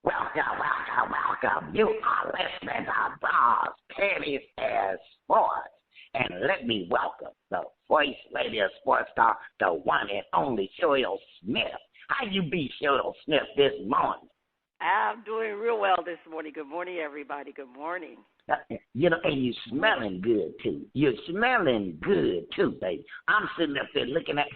Welcome. You are listening to Bras, Panties, and Sports. And let me welcome the first lady of sports star, the one and only Cheryl Smith. How you be, Cheryl Smith, this morning? I'm doing real well this morning. Good morning, everybody. Good morning. And you're smelling good, too. You're smelling good, too, baby. I'm sitting up there looking at,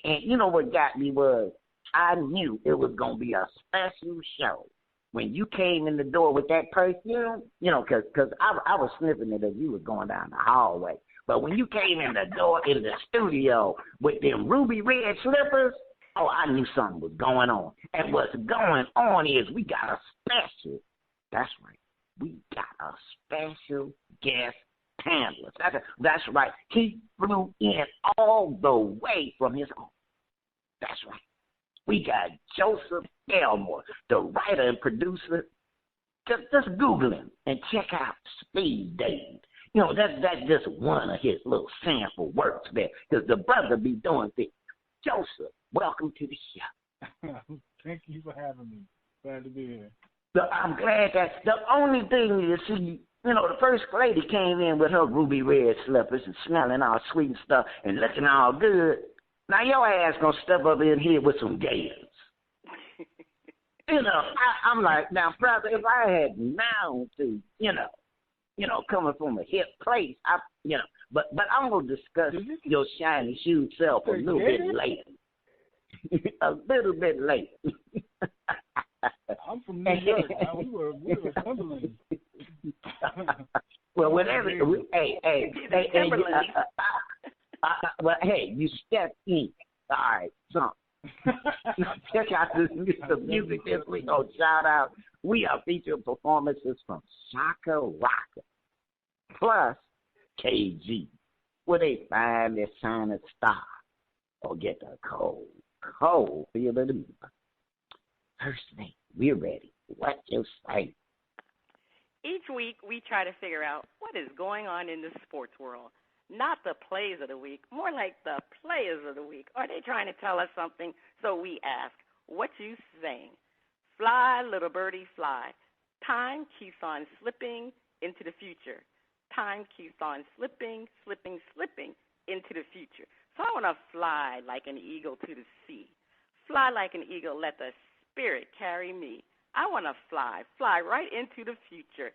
and you know what got me was, I knew it was going to be a special show. When you came in the door with that perfume, because I was sniffing it as you was going down the hallway. But when you came in the door in the studio with them ruby red slippers, oh, I knew something was going on. And what's going on is we got a special, that's right, we got a special guest panelist. That's right. He flew in all the way from his home. That's right. We got Joseph Elmore, the writer and producer. Just Google him and check out Speed Dating. That's just one of his little sample works there, because the brother be doing things. Joseph, welcome to the show. Thank you for having me. Glad to be here. I'm glad that the only thing you see, the first lady came in with her ruby red slippers and smelling all sweet and stuff and looking all good. Now your ass gonna step up in here with some gators. I'm like, now, brother, if I had known to, coming from a hip place, but I'm gonna discuss your shiny shoe self a little bit later. A little bit later. I'm from New York. We were Timberland. Well, whatever. Hey, well, hey, you step in. All right, so check out this music this week. Oh, shout out. We are featuring performances from Shaka Rocka, plus KG, where they find their shining star or get the cold feel of the music. First thing, we're ready. What you say? Each week, we try to figure out what is going on in the sports world. Not the plays of the week, more like the players of the week. Are they trying to tell us something? So we ask, what you saying? Fly, little birdie, fly. Time keeps on slipping into the future. Time keeps on slipping into the future. So I want to fly like an eagle to the sea. Fly like an eagle, let the spirit carry me. I want to fly right into the future.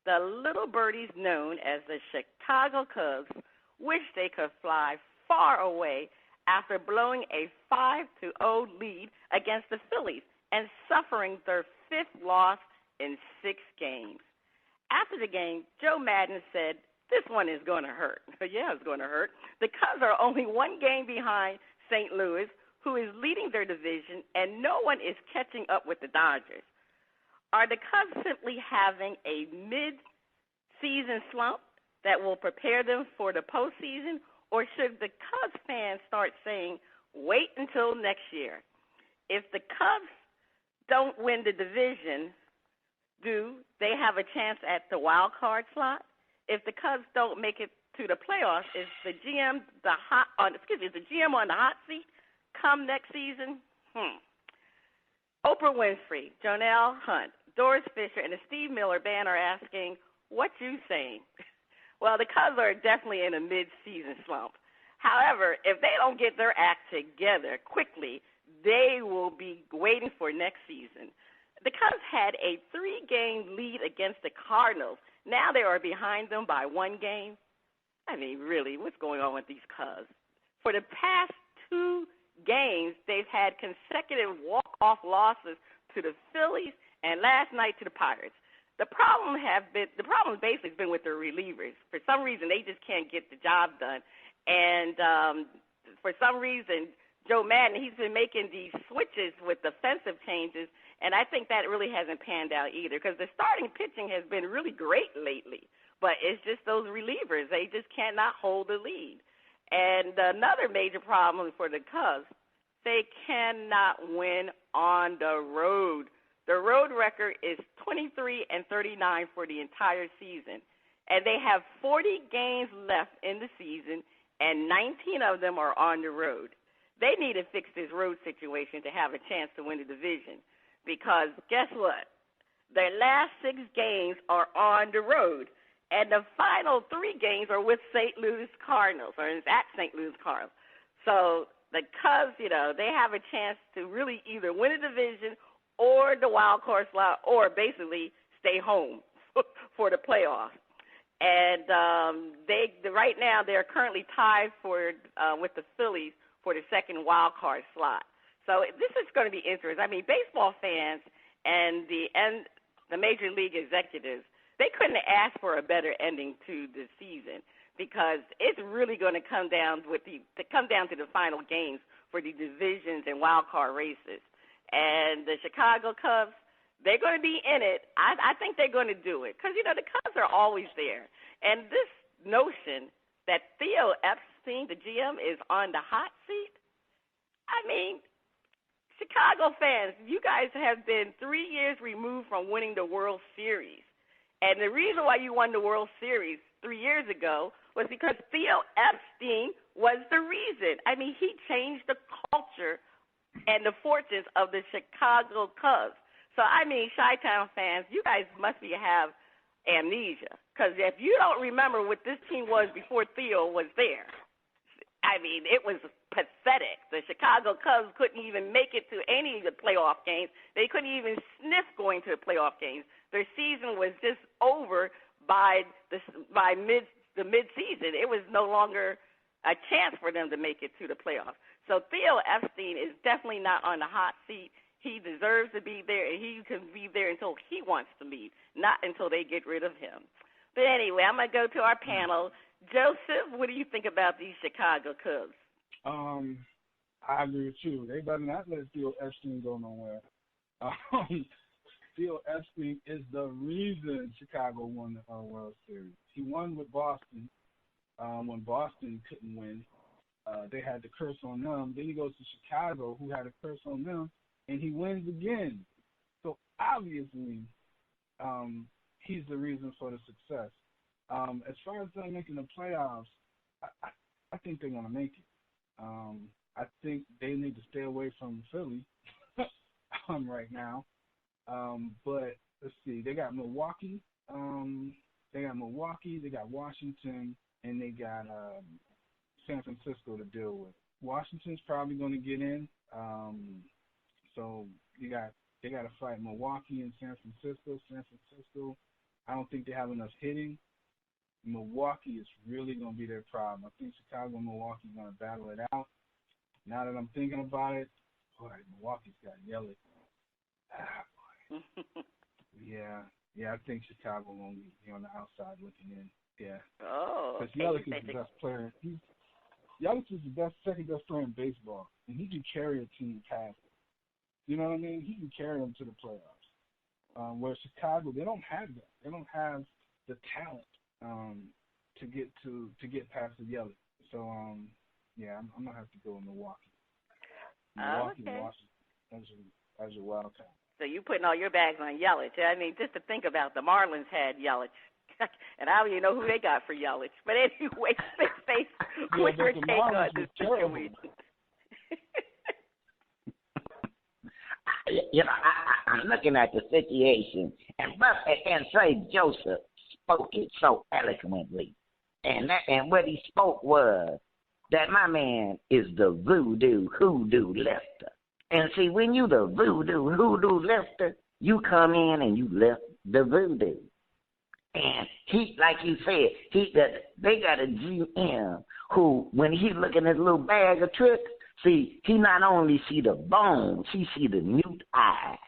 The little birdies known as the Chicago Cubs wish they could fly far away after blowing a 5-0 lead against the Phillies and suffering their fifth loss in 6 games. After the game, Joe Madden said, this one is going to hurt. Yeah, it's going to hurt. The Cubs are only 1 game behind St. Louis, who is leading their division, and no one is catching up with the Dodgers. Are the Cubs simply having a mid-season slump that will prepare them for the postseason, or should the Cubs fans start saying, wait until next year? If the Cubs don't win the division, do they have a chance at the wild card slot? If the Cubs don't make it to the playoffs, is the GM on the hot seat come next season? Oprah Winfrey, Jonelle Hunt, Doris Fisher, and the Steve Miller Band are asking, what you saying? Well, the Cubs are definitely in a mid-season slump. However, if they don't get their act together quickly, they will be waiting for next season. The Cubs had a 3-game lead against the Cardinals. Now they are behind them by 1 game. I mean, really, what's going on with these Cubs? For the past 2 games, they've had consecutive walk-off losses to the Phillies and last night to the Pirates. The problem basically has been with their relievers. For some reason, they just can't get the job done. And for some reason, Joe Madden, he's been making these switches with defensive changes, and I think that really hasn't panned out either, because the starting pitching has been really great lately. But it's just those relievers. They just cannot hold the lead. And another major problem for the Cubs, they cannot win on the road. The road record is 23-39 for the entire season. And they have 40 games left in the season, and 19 of them are on the road. They need to fix this road situation to have a chance to win the division. Because guess what? Their last 6 games are on the road, and the final 3 games are with St. Louis Cardinals, or it's at St. Louis Cardinals. So the Cubs, they have a chance to really either win a division or the wild card slot, or basically stay home for the playoffs. And right now they're currently tied with the Phillies for the second wild card slot. So this is going to be interesting. I mean, baseball fans and the major league executives, they couldn't ask for a better ending to the season, because it's really going to come down to the final games for the divisions and wild card races. And the Chicago Cubs, they're going to be in it. I think they're going to do it because, the Cubs are always there. And this notion that Theo Epstein, the GM, is on the hot seat, I mean, Chicago fans, you guys have been 3 years removed from winning the World Series. And the reason why you won the World Series 3 years ago was because Theo Epstein was the reason. I mean, he changed the culture and the fortunes of the Chicago Cubs. So, I mean, Chi-Town fans, you guys must have amnesia. Because if you don't remember what this team was before Theo was there, I mean, it was pathetic. The Chicago Cubs couldn't even make it to any of the playoff games. They couldn't even sniff going to the playoff games. Their season was just over by the mid-season. It was no longer a chance for them to make it to the playoffs. So Theo Epstein is definitely not on the hot seat. He deserves to be there, and he can be there until he wants to leave, not until they get rid of him. But anyway, I'm going to go to our panel. Joseph, what do you think about these Chicago Cubs? I agree with you. They better not let Theo Epstein go nowhere. Theo Epstein is the reason Chicago won the World Series. He won with Boston when Boston couldn't win. They had the curse on them. Then he goes to Chicago, who had a curse on them, and he wins again. So obviously, he's the reason for the success. As far as them making the playoffs, I think they're going to make it. I think they need to stay away from Philly right now. But let's see, they got Milwaukee. They got Washington, and they got San Francisco to deal with. Washington's probably going to get in. So they got to fight Milwaukee and San Francisco. San Francisco, I don't think they have enough hitting. Milwaukee is really going to be their problem. I think Chicago and Milwaukee are going to battle it out. Now that I'm thinking about it, boy, Milwaukee's got Yelich. Boy. Yeah, I think Chicago will be on the outside looking in. Yeah. Oh, because Yelich is the best player. Yelich is the second best player in baseball, and he can carry a team past it. You know what I mean? He can carry them to the playoffs. Where Chicago, they don't have that. They don't have the talent to get past the Yelich. So yeah, I'm gonna have to go with Milwaukee. Okay. Washington as your wild card. So you putting all your bags on Yelich. I mean, just to think about, the Marlins had Yelich, and I don't even know who they got for Yelich. But anyway, Spitface, what's your take on this situation? I'm looking at the situation, and Trey Joseph spoke it so eloquently, and what he spoke was that my man is the hoodoo lifter. And see, when you the hoodoo lifter, you come in and you lift the voodoo. And he, like you said, they got a GM who, when he look in his little bag of tricks, see, he not only see the bones, he see the mute eyes.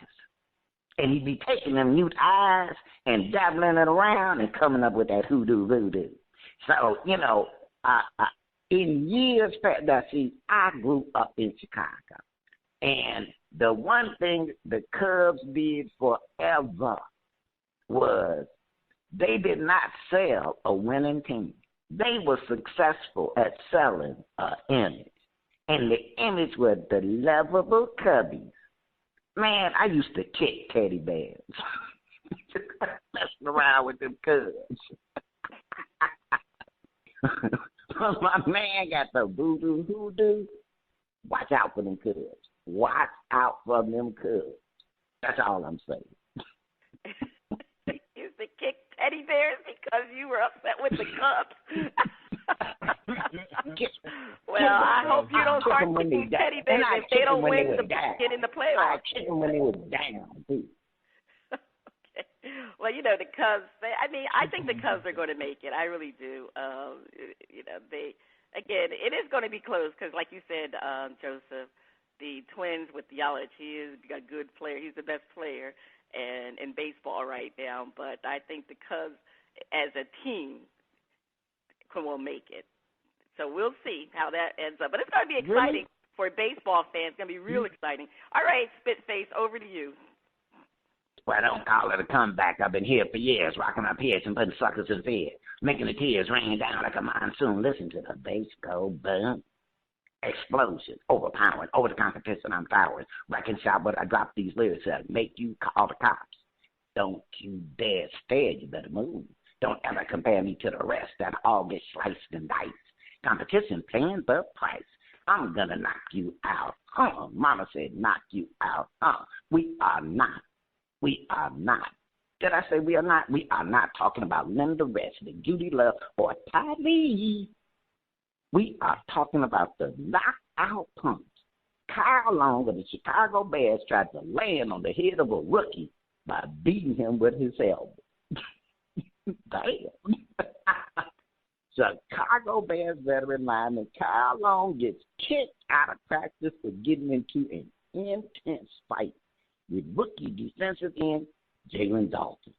And he be taking them mute eyes and dabbling it around and coming up with that hoodoo voodoo. So, in years past, see, I grew up in Chicago. And the one thing the Cubs did forever was they did not sell a winning team. They were successful at selling an image. And the image was the lovable Cubbies. Man, I used to kick teddy bears. Messing around with them Cubs. My man got the hoodoo. Watch out for them Cubs. Watch out for them Cubs. That's all I'm saying. were upset with the Cubs. Well, I hope you don't start kicking teddy bears if they don't win get in the playoffs. I kicked them when they were down, too. Okay. Well, you know, the Cubs, I think the Cubs are going to make it. I really do. Again, it is going to be close because, like you said, Joseph, the Twins with Yelich, he is a good player. He's the best player in baseball right now. But I think the Cubs, as a team, will make it. So we'll see how that ends up. But it's going to be exciting for baseball fans. It's going to be real exciting. All right, Spitface, over to you. Well, don't call it a comeback. I've been here for years, rocking my pitch and putting suckers in bed, making the tears rain down like a monsoon. Listen to the bass go boom. Explosion, overpowering, over the competition I'm towering. Wrecking shop, but I drop these lyrics that make you call the cops. Don't you dare stare, you better move. Don't ever compare me to the rest, that all get sliced and diced. Competition paying the price. I'm gonna knock you out. Mama said knock you out. We are not. We are not. Did I say we are not? We are not talking about Linda Rest, the Judy Love, or Ty Lee. We are talking about the knockout punch. Kyle Long of the Chicago Bears tried to land on the head of a rookie by beating him with his elbow. Damn. Chicago Bears veteran lineman Kyle Long gets kicked out of practice for getting into an intense fight with rookie defensive end Jalen Dalton.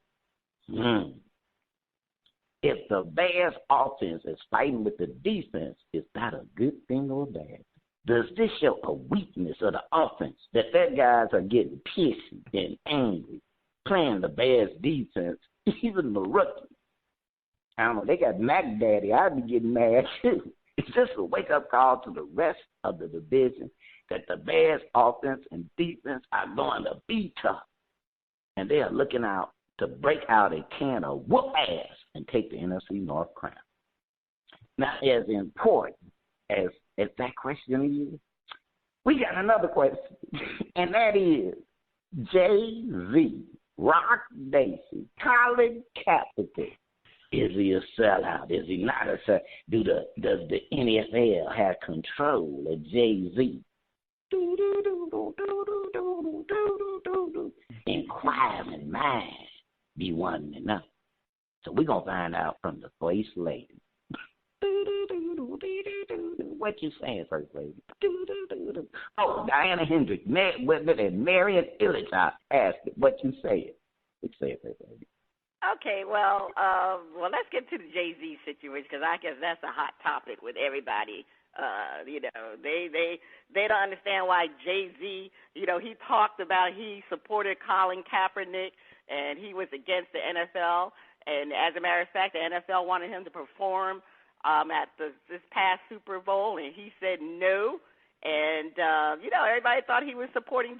If the Bears offense is fighting with the defense, is that a good thing or bad? Does this show a weakness of the offense that their guys are getting pissy and angry playing the Bears defense, even the rookie? I don't know, they got Mac Daddy. I'd be getting mad too. It's just a wake-up call to the rest of the division that the Bears offense and defense are going to be tough. And they are looking out to break out a can of whoop ass and take the NFC North crown. Now, as important as that question is, we got another question, and that is Jay-Z, Rock Nation, Colin Kaepernick. Is he a sellout? Is he not a sellout? Does the NFL have control of Jay-Z? Inquiring minds be wanting to know. So we're going to find out from the First Lady. What you saying, First Lady? Oh, Diana Hendrick, Marion Illich, I asked it. What you saying? What you saying, First Lady? Okay, well, let's get to the Jay-Z situation because I guess that's a hot topic with everybody. They don't understand why Jay-Z, he talked about he supported Colin Kaepernick and he was against the NFL. And as a matter of fact, the NFL wanted him to perform at this past Super Bowl, and he said no. And, everybody thought he was supporting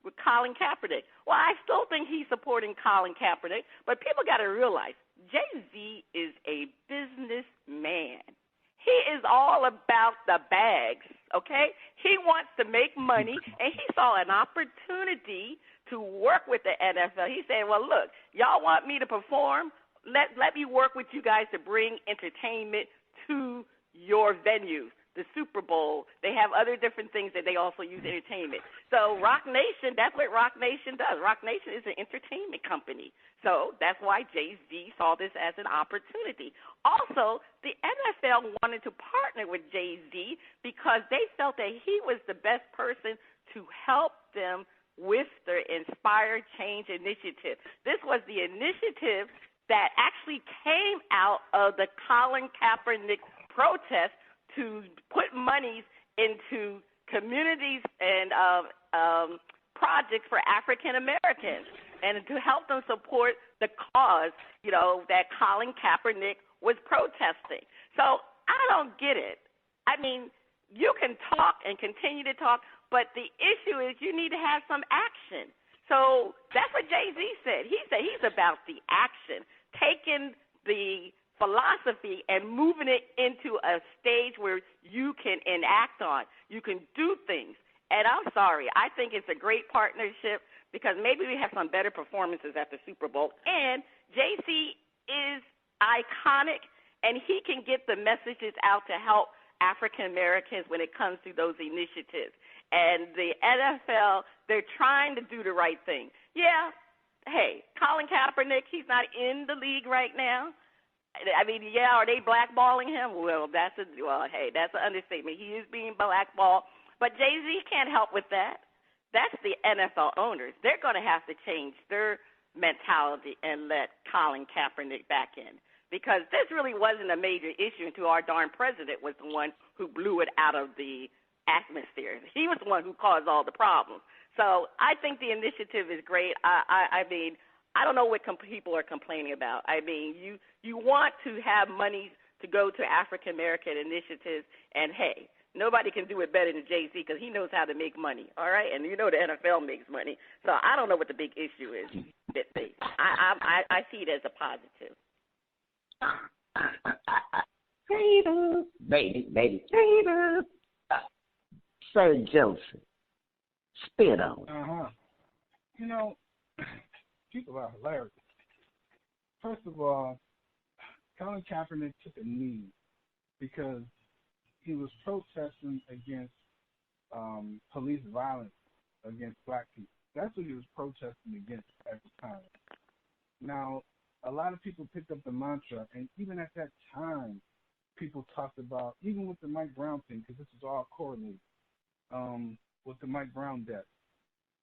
with Colin Kaepernick. Well, I still think he's supporting Colin Kaepernick, but people got to realize Jay-Z is a businessman. He is all about the bags, okay? He wants to make money, and he saw an opportunity to work with the NFL. He said, well, look, y'all want me to perform? Let me work with you guys to bring entertainment to your venues. The Super Bowl, they have other different things that they also use entertainment. So Rock Nation, that's what Rock Nation does. Rock Nation is an entertainment company. So that's why Jay-Z saw this as an opportunity. Also, the NFL wanted to partner with Jay-Z because they felt that he was the best person to help them with their Inspire Change initiative. This was the initiative that actually came out of the Colin Kaepernick protest to put monies into communities and projects for African Americans and to help them support the cause, that Colin Kaepernick was protesting. So I don't get it. I mean, you can talk and continue to talk, but the issue is you need to have some action. So that's what Jay-Z said. He said he's about the action, taking the philosophy and moving it into a stage where you can enact on. You can do things. And I'm sorry, I think it's a great partnership because maybe we have some better performances at the Super Bowl. And Jay-Z is iconic, and he can get the messages out to help African Americans when it comes to those initiatives. And the NFL, they're trying to do the right thing. Yeah, hey, Colin Kaepernick, he's not in the league right now. I mean, yeah, are they blackballing him? Well, hey, that's an understatement. He is being blackballed. But Jay-Z can't help with that. That's the NFL owners. They're going to have to change their mentality and let Colin Kaepernick back in, because this really wasn't a major issue until our darn president was the one who blew it out of the atmosphere. He was the one who caused all the problems. So I think the initiative is great. I mean, I don't know what people are complaining about. I mean, you want to have money to go to African American initiatives, and hey, nobody can do it better than Jay-Z because he knows how to make money, all right? And you know the NFL makes money. So I don't know what the big issue is. I see it as a positive. Baby. Sir Joseph, spit on it. You know, people are hilarious. First of all, Colin Kaepernick took a knee because he was protesting against police violence against black people. That's what he was protesting against at the time. Now, a lot of people picked up the mantra, and even at that time, people talked about, even with the Mike Brown thing, because this is all correlated, with the Mike Brown death,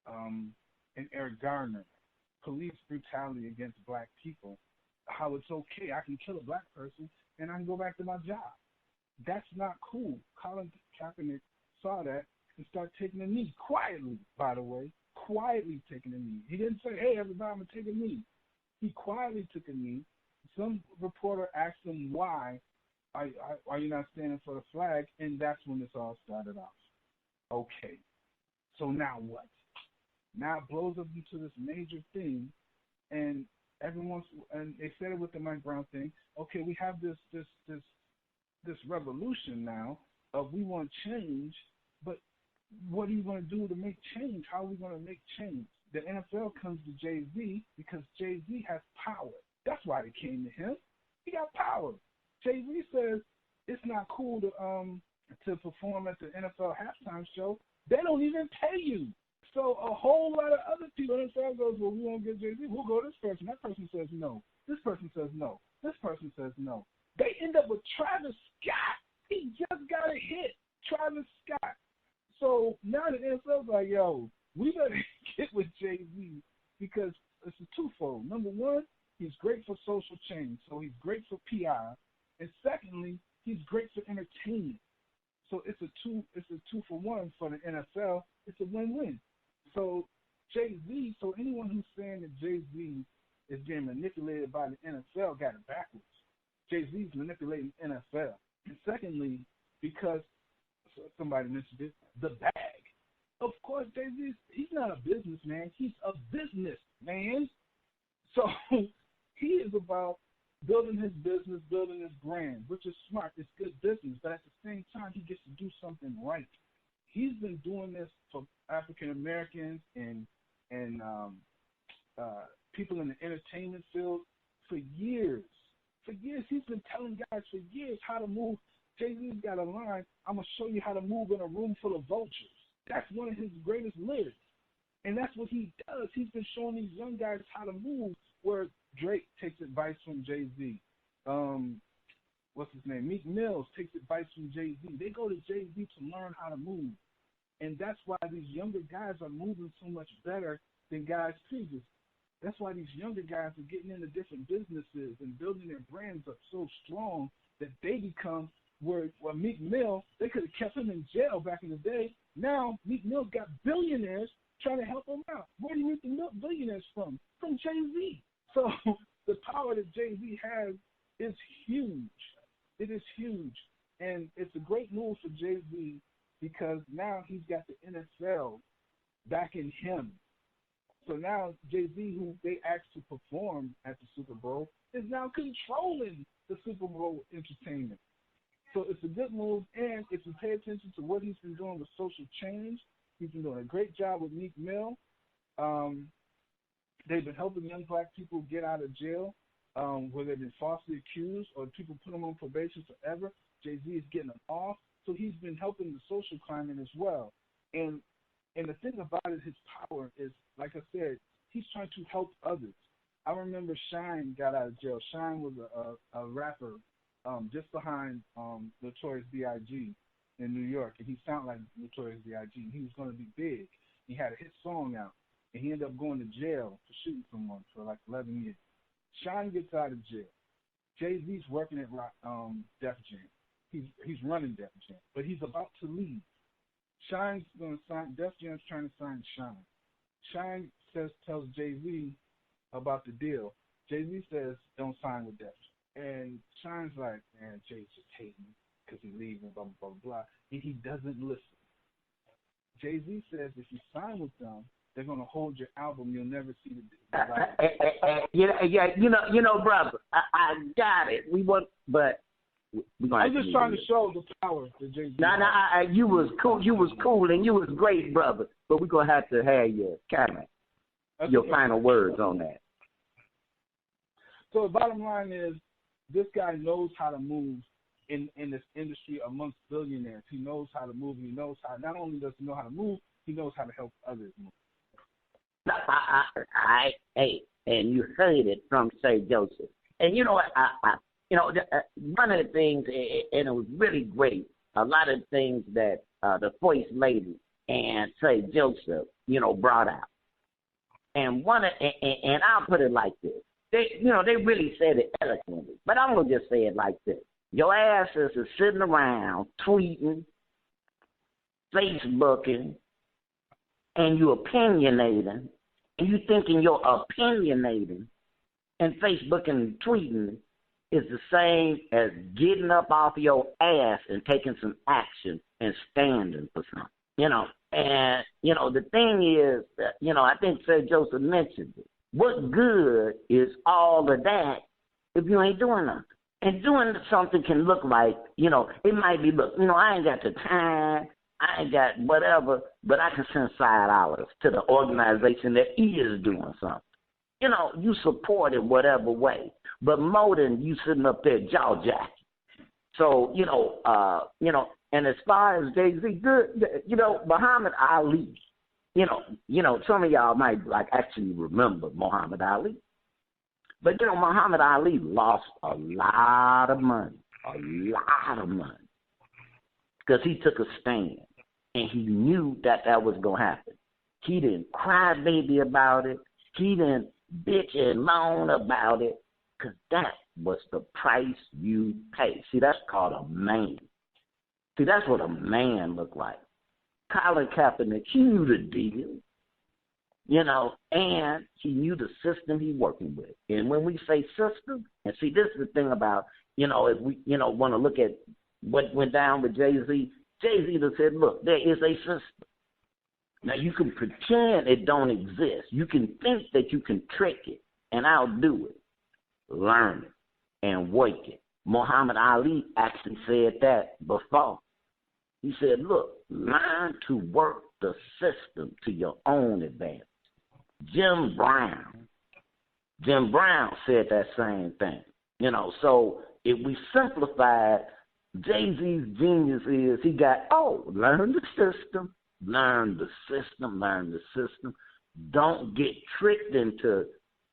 and Eric Garner, police brutality against black people, how it's okay, I can kill a black person, and I can go back to my job. That's not cool. Colin Kaepernick saw that and started taking a knee, quietly, by the way, quietly taking a knee. He didn't say, hey, everybody, I'm going to take a knee. He quietly took a knee. Some reporter asked him, why are you not standing for the flag? And that's when this all started off. Okay, so now what? Now it blows up into this major thing, and and they said it with the Mike Brown thing. Okay, we have this revolution now of we want change, but what are you going to do to make change? How are we going to make change? The NFL comes to Jay-Z because Jay-Z has power. That's why they came to him. He got power. Jay-Z says it's not cool to perform at the NFL halftime show. They don't even pay you. So a whole lot of other people, NFL goes, well, we won't get Jay-Z. We'll go to this person. That person says no. This person says no. This person says no. They end up with Travis Scott. He just got a hit. Travis Scott. So now the NFL's like, yo, we better get with Jay-Z because it's a twofold. Number one, he's great for social change, so he's great for PR. And secondly, he's great for entertainment. So it's a two for one for the NFL. It's a win-win. So Jay-Z, so anyone who's saying that Jay-Z is being manipulated by the NFL got it backwards. Jay-Z's manipulating NFL. And secondly, because somebody mentioned it, the bag. Of course, Jay-Z, he's not a businessman. He's a businessman. So he is about building his business, building his brand, which is smart. It's good business. But at the same time, he gets to do something right. He's been doing this for African Americans and people in the entertainment field for years. For years, he's been telling guys for years how to move. Jay-Z's got a line, I'm going to show you how to move in a room full of vultures. That's one of his greatest lyrics. And that's what he does. He's been showing these young guys how to move, where Drake takes advice from Jay-Z. What's his name? Meek Mills takes advice from Jay-Z. They go to Jay-Z to learn how to move. And that's why these younger guys are moving so much better than guys previous. That's why these younger guys are getting into different businesses and building their brands up so strong that they become where Meek Mill, they could have kept him in jail back in the day. Now Meek Mill's got billionaires trying to help him out. Where do you get the billionaires from? From Jay-Z. So the power that Jay-Z has is huge. It is huge. And it's a great move for Jay-Z because now he's got the NFL backing him. So now Jay-Z, who they asked to perform at the Super Bowl, is now controlling the Super Bowl entertainment. So it's a good move, and if you pay attention to what he's been doing with social change, he's been doing a great job with Meek Mill. They've been helping young black people get out of jail. where they've been falsely accused or people put them on probation forever. Jay-Z is getting them off, so he's been helping the social climate as well. And the thing about it, his power is, like I said, he's trying to help others. I remember Shine got out of jail. Shine was a rapper just behind Notorious B.I.G. in New York, and he sounded like Notorious B.I.G. He was going to be big. He had a hit song out, and he ended up going to jail for shooting someone for like 11 years. Shine gets out of jail. Jay-Z's working at Def Jam. He's running Def Jam, but he's about to leave. Shine's going to sign. Def Jam's trying to sign Shine. Shine tells Jay-Z about the deal. Jay-Z says, don't sign with Def Jam. And Shine's like, man, Jay's just hating because he's leaving, blah, blah, blah, blah. And he doesn't listen. Jay-Z says if you sign with them, they're going to hold your album. You'll never see the light. You know, brother, I got it. I'm just trying to show the power that Jay-Z has. You was cool. You was cool, and you was great, brother. But we're going to have to have your comment, your final words on that. So the bottom line is this guy knows how to move in this industry amongst billionaires. He knows how to move. He knows how. Not only does he know how to move, he knows how to help others move. Hey, and you heard it from Sir Joseph. And you know what? One of the things, and it was really great, a lot of things that the First Lady and Sir Joseph, brought out. And and I'll put it like this. They really said it eloquently. But I'm going to just say it like this. Your asses are sitting around tweeting, Facebooking, and you opinionating, and you thinking your opinionating and Facebooking and tweeting is the same as getting up off your ass and taking some action and standing for something, And, the thing is, I think Sir Joseph mentioned it. What good is all of that if you ain't doing nothing? And doing something can look like, it might be, look, I ain't got the time, I ain't got whatever, but I can send $5 to the organization that is doing something. You support it whatever way, but more than you sitting up there jaw jacking. So, and as far as Jay-Z, good, Muhammad Ali, some of y'all might actually remember Muhammad Ali. But, Muhammad Ali lost a lot of money, because he took a stand, and he knew that was going to happen. He didn't cry baby about it. He didn't bitch and moan about it, because that was the price you pay. See, that's called a man. See, that's what a man looked like. Colin Kaepernick, he knew the deal, and he knew the system he working with. And when we say system, and see, this is the thing about, if we, want to look at what went down with Jay-Z, Jay-Z said, look, there is a system. Now, you can pretend it don't exist. You can think that you can trick it and outdo it. Learn it and work it. Muhammad Ali actually said that before. He said, look, learn to work the system to your own advantage. Jim Brown said that same thing. So if we simplify it, Jay-Z's genius is he got, learn the system. Learn the system. Don't get tricked into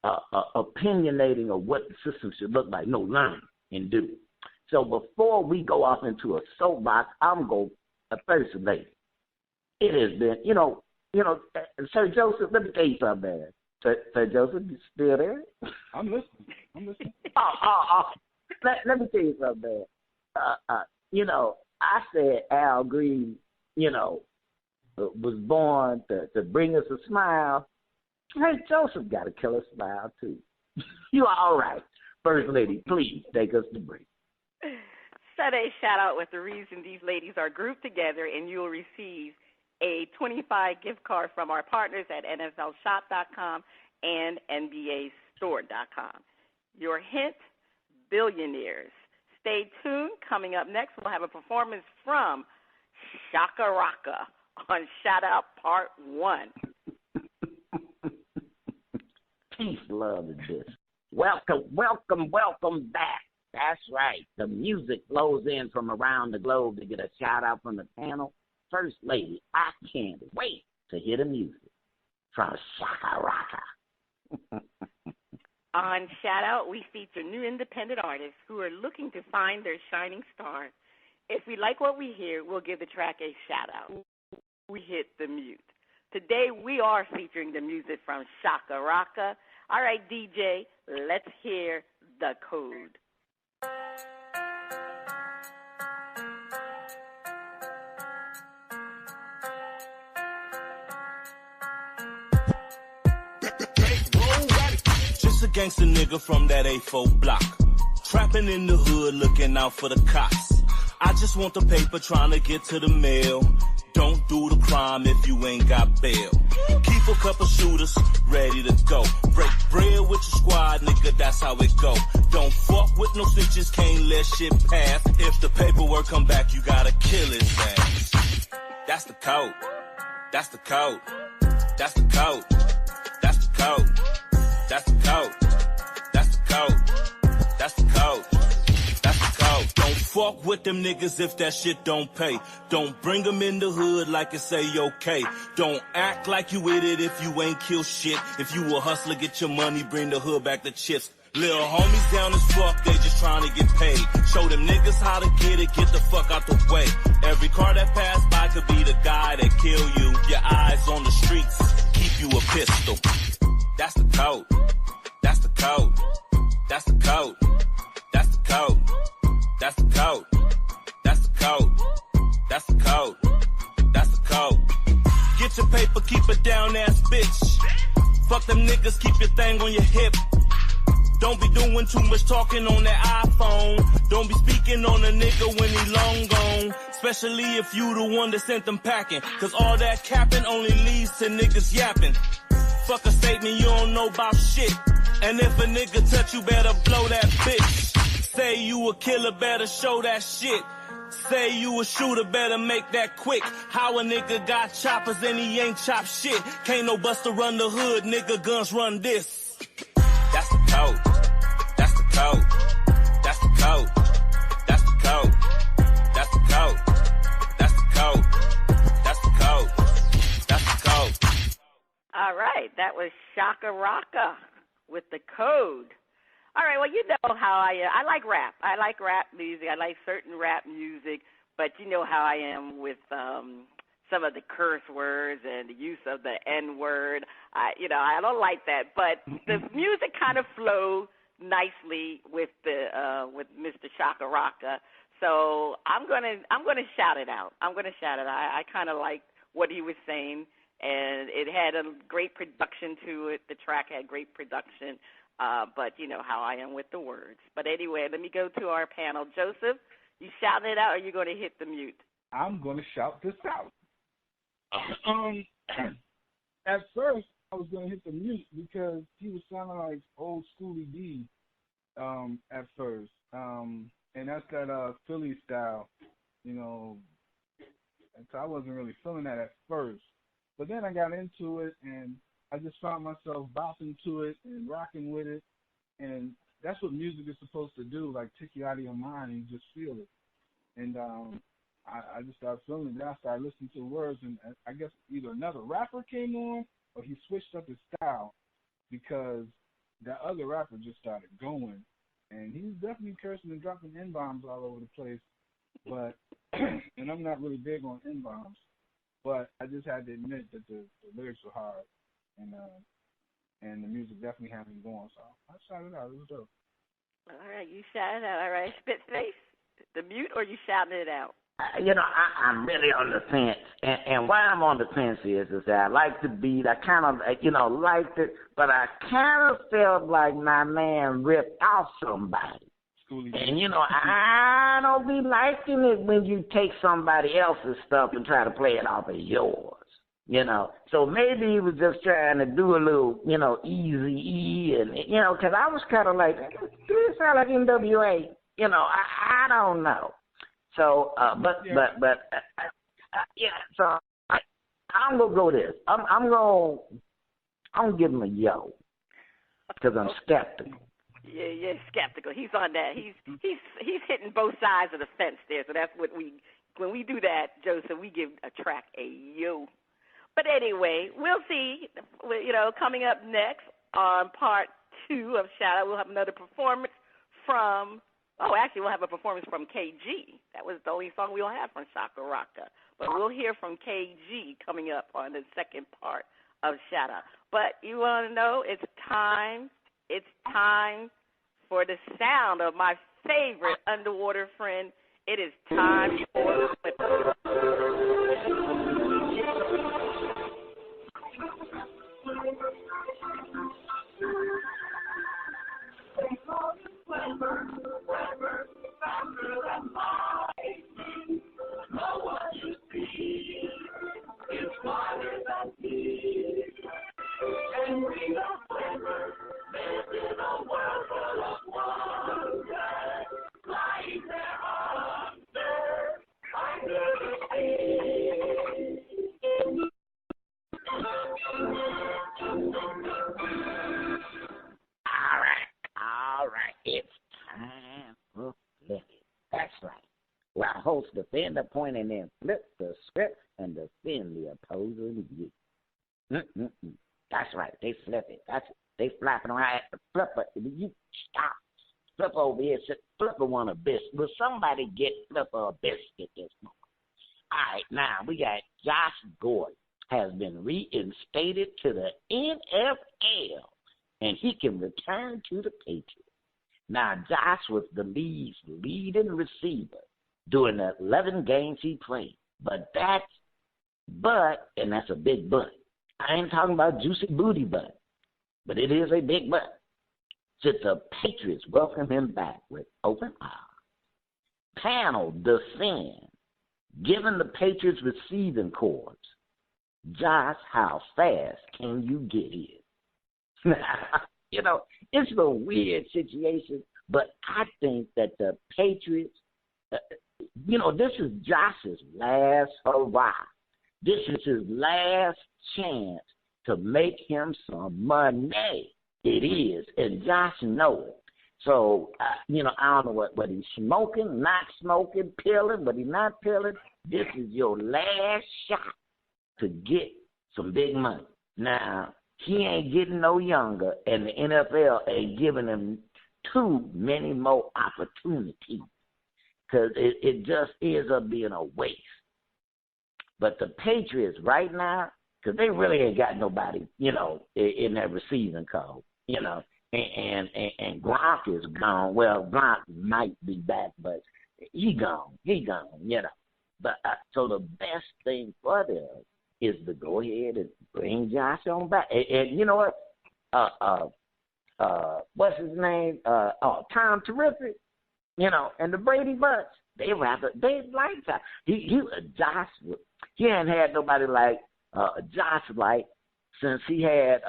opinionating of what the system should look like. No, learn and do. So before we go off into a soapbox, I'm going to first lady. It has been, Sir Joseph, let me tell you something, man. Sir Joseph, you still there? I'm listening. Let me tell you something, man. I said Al Green, was born to bring us a smile. Hey, Joseph got a killer smile, too. You all right. First Lady, please take us to break. Set a shout-out with the reason these ladies are grouped together, and you'll receive a $25 gift card from our partners at NFLShop.com and NBAStore.com. Your hint, billionaires. Stay tuned. Coming up next, we'll have a performance from Shaka Rocka on Shout Out Part 1. Peace, love, and this. Welcome, welcome, welcome back. That's right. The music flows in from around the globe to get a shout out from the panel. First Lady, I can't wait to hear the music from Shaka Rocka. On Shout Out, we feature new independent artists who are looking to find their shining star. If we like what we hear, we'll give the track a shout out. We hit the mute. Today we are featuring the music from Shaka Rocka. All right, DJ, let's hear The Code. Just a gangster nigga from that A4 block. Trapping in the hood, looking out for the cops. I just want the paper, trying to get to the mail. Don't do the crime if you ain't got bail. Keep a couple shooters ready to go. Break bread with your squad, nigga, that's how it go. Don't fuck with no snitches, can't let shit pass. If the paperwork come back, you gotta kill his ass. That's the code. That's the code. That's the code. That's the code. That's the code. That's the code. That's the code. That's the code. Don't fuck with them niggas if that shit don't pay. Don't bring them in the hood like it say okay. Don't act like you with it if you ain't kill shit. If you a hustler, get your money, bring the hood back to chips. Little homies down as fuck, they just trying to get paid. Show them niggas how to get it, get the fuck out the way. Every car that pass by could be the guy that kill you. Your eyes on the streets, keep you a pistol. That's the code. That's the code. That's the code. That's the code. That's the code. That's the code. That's the code. That's the code. Get your paper, keep it down, ass bitch. Fuck them niggas, keep your thing on your hip. Don't be doing too much talking on that iPhone. Don't be speaking on a nigga when he long gone. Especially if you the one that sent them packing. Cause all that capping only leads to niggas yapping. Fuck a statement, you don't know about shit. And if a nigga touch you, better blow that bitch. Say you a killer, better show that shit. Say you a shooter, better make that quick. How a nigga got choppers and he ain't chop shit. Can't no buster run the hood, nigga, guns run this. That's the code. That's the code. That's the code. That's the code. That's the code. That's the code. That's the code. That's the code. All right, that was Shaka Rocka with The Code. All right, well, you know how I like rap. I like rap music. I like certain rap music, but you know how I am with some of the curse words and the use of the N-word. I don't like that, but the music kind of flowed nicely with Mr. Shaka Rocka. So I'm gonna shout it out. I kind of like what he was saying, and it had a great production to it. The track had great production. But you know how I am with the words. But anyway, let me go to our panel. Joseph, you shouting it out, or are you going to hit the mute? I'm going to shout this out. At first, I was going to hit the mute because he was sounding like old Schoolie D at first. And that's that Philly style, you know. And so I wasn't really feeling that at first. But then I got into it, and I just found myself bopping to it and rocking with it. And that's what music is supposed to do, like take you out of your mind and just feel it. And I just started feeling it. Then I started listening to the words, and I guess either another rapper came on or he switched up his style because that other rapper just started going. And he was definitely cursing and dropping N-bombs all over the place. But and I'm not really big on N-bombs, but I just had to admit that the lyrics were hard. And the music definitely had me going, so I shouted it out. It was dope. All right, you shouted it out. All right, Spitface, the mute, or you shouting it out? I'm really on the fence, and why I'm on the fence is that I like the beat. I kind of, liked it, but I kind of felt like my man ripped off somebody. And, I don't be liking it when you take somebody else's stuff and try to play it off as yours. So maybe he was just trying to do a little, easy and, because I was kind of like, this sound like NWA, I don't know. So, so I'm going to go this. I'm going to give him a yo, because I'm skeptical. Yeah, skeptical. He's on that. He's hitting both sides of the fence there. So that's what when we do that, Joseph, we give a track a yo. But anyway, we'll see. Coming up next on part 2 of Shout Out, we'll have another performance from. Oh, actually, we'll have a performance from KG. That was the only song we'll have from Shaka Rocka. But we'll hear from KG coming up on the second part of Shout Out. But you want to know, it's time for the sound of my favorite underwater friend. It is time for Flipper. All right, it's time for Flip It. That's right. Where our host defend the point and then flip the script and defend the opposing view. That's right. They flip it. They flapping around. Flipper, you stop. Flipper over here. Flipper want a biscuit. Will somebody get Flipper a biscuit this morning? All right, now we got Josh Gordon has been reinstated to the NFL, and he can return to the Patriots. Now, Josh was the league's leading receiver during the 11 games he played. And that's a big but. I ain't talking about juicy booty butt, but it is a big but. Should the Patriots welcome him back with open arms? Panel defend, given the Patriots receiving corps. Josh, how fast can you get here? It's a weird situation, but I think that the Patriots, this is Josh's last hurrah. This is his last chance to make him some money. It is, and Josh knows it. So, I don't know what he's smoking, not smoking, pilling, but he's not pilling. This is your last shot to get some big money. Now, he ain't getting no younger, and the NFL ain't giving him too many more opportunities because it just ends up being a waste. But the Patriots right now, because they really ain't got nobody, in that receiving code, and Gronk is gone. Well, Gronk might be back, but he gone, But so the best thing for them is to go ahead and bring Josh on back. And you know what? What's his name? Tom Terrific, and the Brady Bunch. They like Josh. Josh, he hadn't had nobody like Josh since he had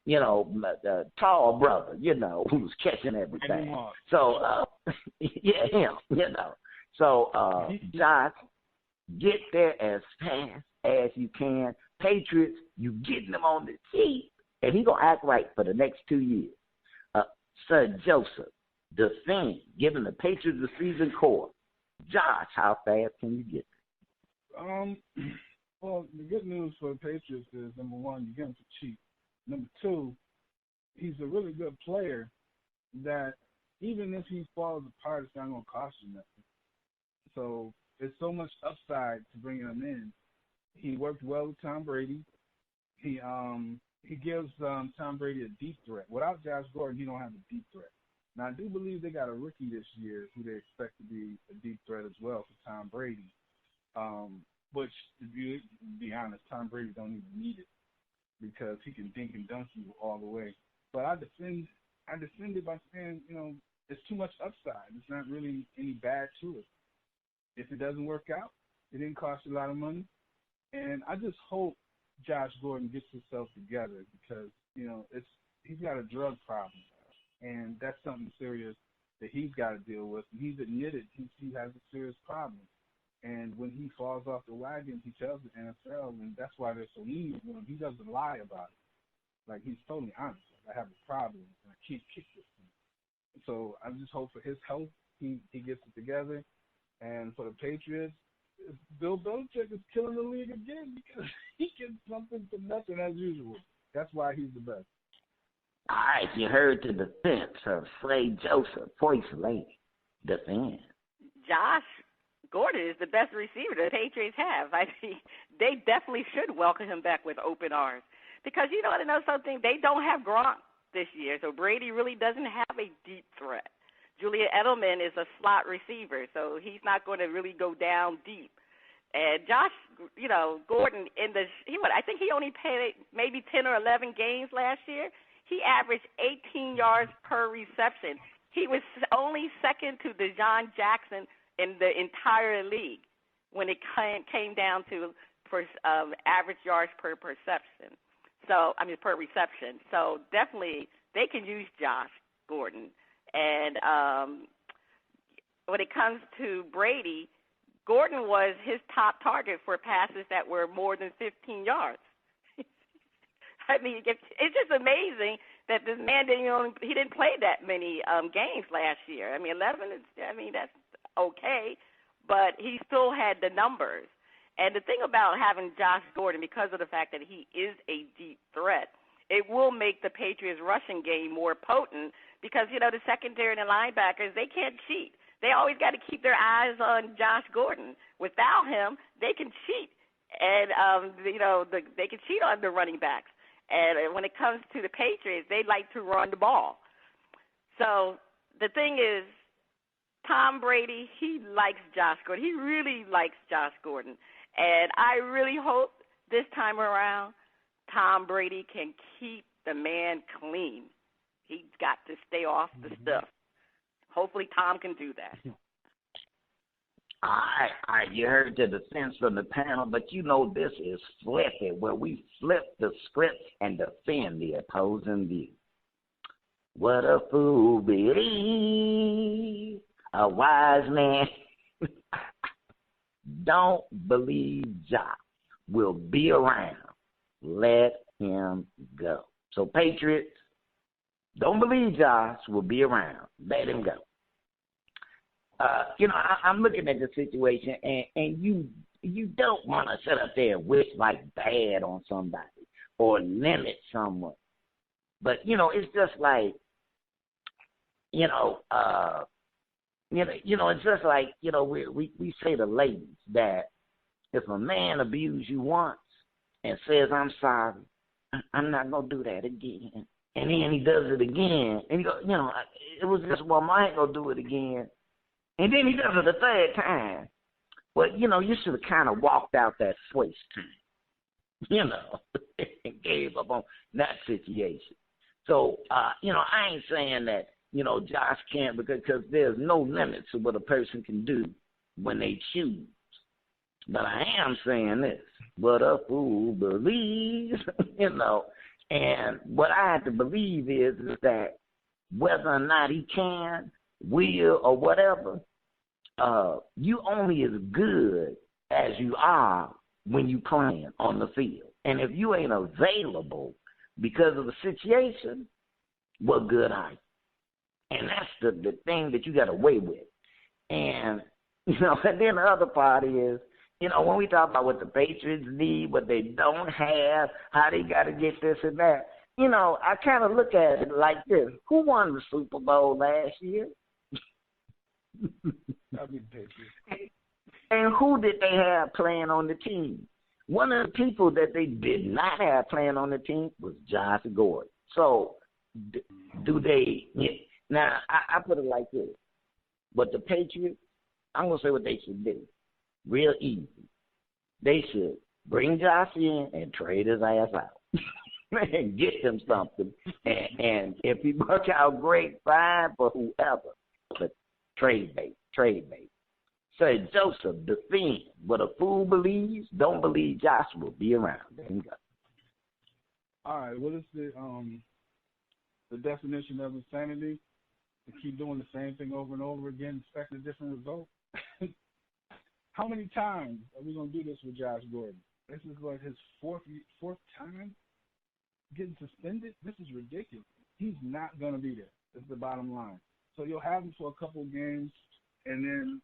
the tall brother, who was catching everything. Elmore. So him, So Josh, get there as fast as you can. Patriots, you getting them on the cheap, and he gonna act right for the next 2 years. Sir Joseph, defend, giving the Patriots the season core. Josh, how fast can you get there? Well, the good news for the Patriots is, number one, you get him for cheap. Number two, he's a really good player that even if he falls apart, it's not going to cost you nothing. So there's so much upside to bringing him in. He worked well with Tom Brady. He gives Tom Brady a deep threat. Without Josh Gordon, he don't have a deep threat. Now, I do believe they got a rookie this year who they expect to be a deep threat as well for Tom Brady. Which, to be honest, Tom Brady don't even need it because he can dink and dunk you all the way. But I defend it by saying, it's too much upside. There's not really any bad to it. If it doesn't work out, it didn't cost you a lot of money. And I just hope Josh Gordon gets himself together because, he's got a drug problem. And that's something serious that he's got to deal with. And he's admitted he has a serious problem. And when he falls off the wagon, he tells the NFL, and that's why they're so lenient with him. He doesn't lie about it. Like, he's totally honest. Like, I have a problem, and I can't kick this thing. So I just hope for his health he gets it together. And for the Patriots, Bill Belichick is killing the league again because he gets something for nothing as usual. That's why he's the best. All right, you heard the defense of Slade Joseph, voice lady. Defense. Josh Gordon is the best receiver the Patriots have. I mean, they definitely should welcome him back with open arms. Because you want to know something? They don't have Gronk this year, so Brady really doesn't have a deep threat. Julian Edelman is a slot receiver, so he's not going to really go down deep. And Josh, Gordon, I think he only played maybe 10 or 11 games last year. He averaged 18 yards per reception. He was only second to DeJean Jackson in the entire league when it came down to average yards per reception. So definitely they can use Josh Gordon. And when it comes to Brady, Gordon was his top target for passes that were more than 15 yards. I mean, it's just amazing that this man didn't play that many games last year. I mean, 11 that's okay, but he still had the numbers. And the thing about having Josh Gordon, because of the fact that he is a deep threat, it will make the Patriots' rushing game more potent because, the secondary and the linebackers, they can't cheat. They always got to keep their eyes on Josh Gordon. Without him, they can cheat. And, they can cheat on the running backs. And when it comes to the Patriots, they like to run the ball. So the thing is, Tom Brady, he likes Josh Gordon. He really likes Josh Gordon. And I really hope this time around Tom Brady can keep the man clean. He's got to stay off the stuff. Hopefully Tom can do that. All right, you heard the defense from the panel, but this is flipping, where we flip the script and defend the opposing view. What a fool believes, a wise man don't believe Josh will be around. Let him go. So Patriots, don't believe Josh will be around. Let him go. I'm looking at the situation, and you don't want to sit up there and wish like bad on somebody or limit someone. But, it's just like, it's just like, we say to ladies that if a man abused you once and says, I'm sorry, I'm not going to do that again. And then he does it again. And you go, it was just one, I ain't going to do it again. And then he does it the third time. Well, you should have kind of walked out that first time, and gave up on that situation. So, I ain't saying that, Josh can't because there's no limit to what a person can do when they choose. But I am saying this, what a fool believes, and what I have to believe is that whether or not he can, will, or whatever, you only as good as you are when you playing on the field. And if you ain't available because of the situation, what good are you? And that's the thing that you got to weigh with. And, and then the other part is, when we talk about what the Patriots need, what they don't have, how they got to get this and that, I kind of look at it like this. Who won the Super Bowl last year? And who did they have playing on the team? One of the people that they did not have playing on the team was Josh Gordon. So, do they? Now, I put it like this. But the Patriots, I'm going to say what they should do. Real easy. They should bring Josh in and trade his ass out. And get him something. And if he works out great, fine for whoever. But trade bait. Say, Joseph, defend. What a fool believes, don't believe Josh will be around. There you go. All right, what is the definition of insanity? To keep doing the same thing over and over again, expecting a different result? How many times are we going to do this with Josh Gordon? This is like his fourth time getting suspended. This is ridiculous. He's not going to be there. That's the bottom line. So you'll have him for a couple games, and then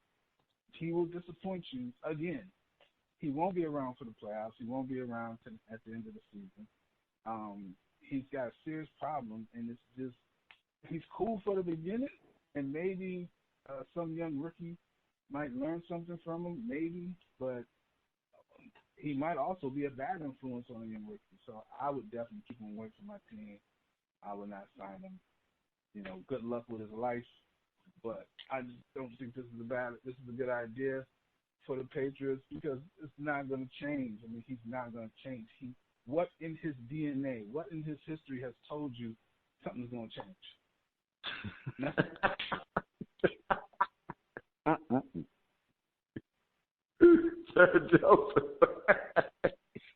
he will disappoint you again. He won't be around for the playoffs. He won't be around at the end of the season. He's got a serious problem, and it's just he's cool for the beginning, and maybe some young rookie might learn something from him, maybe, but he might also be a bad influence on a young rookie. So I would definitely keep him away from my team. I would not sign him. You know, good luck with his life, but I just don't think this is a good idea for the Patriots because it's not going to change. I mean, he's not going to change. What in his DNA, what in his history has told you something's going to change? Sir Joseph.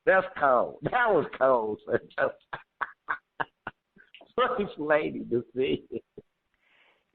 That's cold. That was cold, Sir Joseph. First lady to see.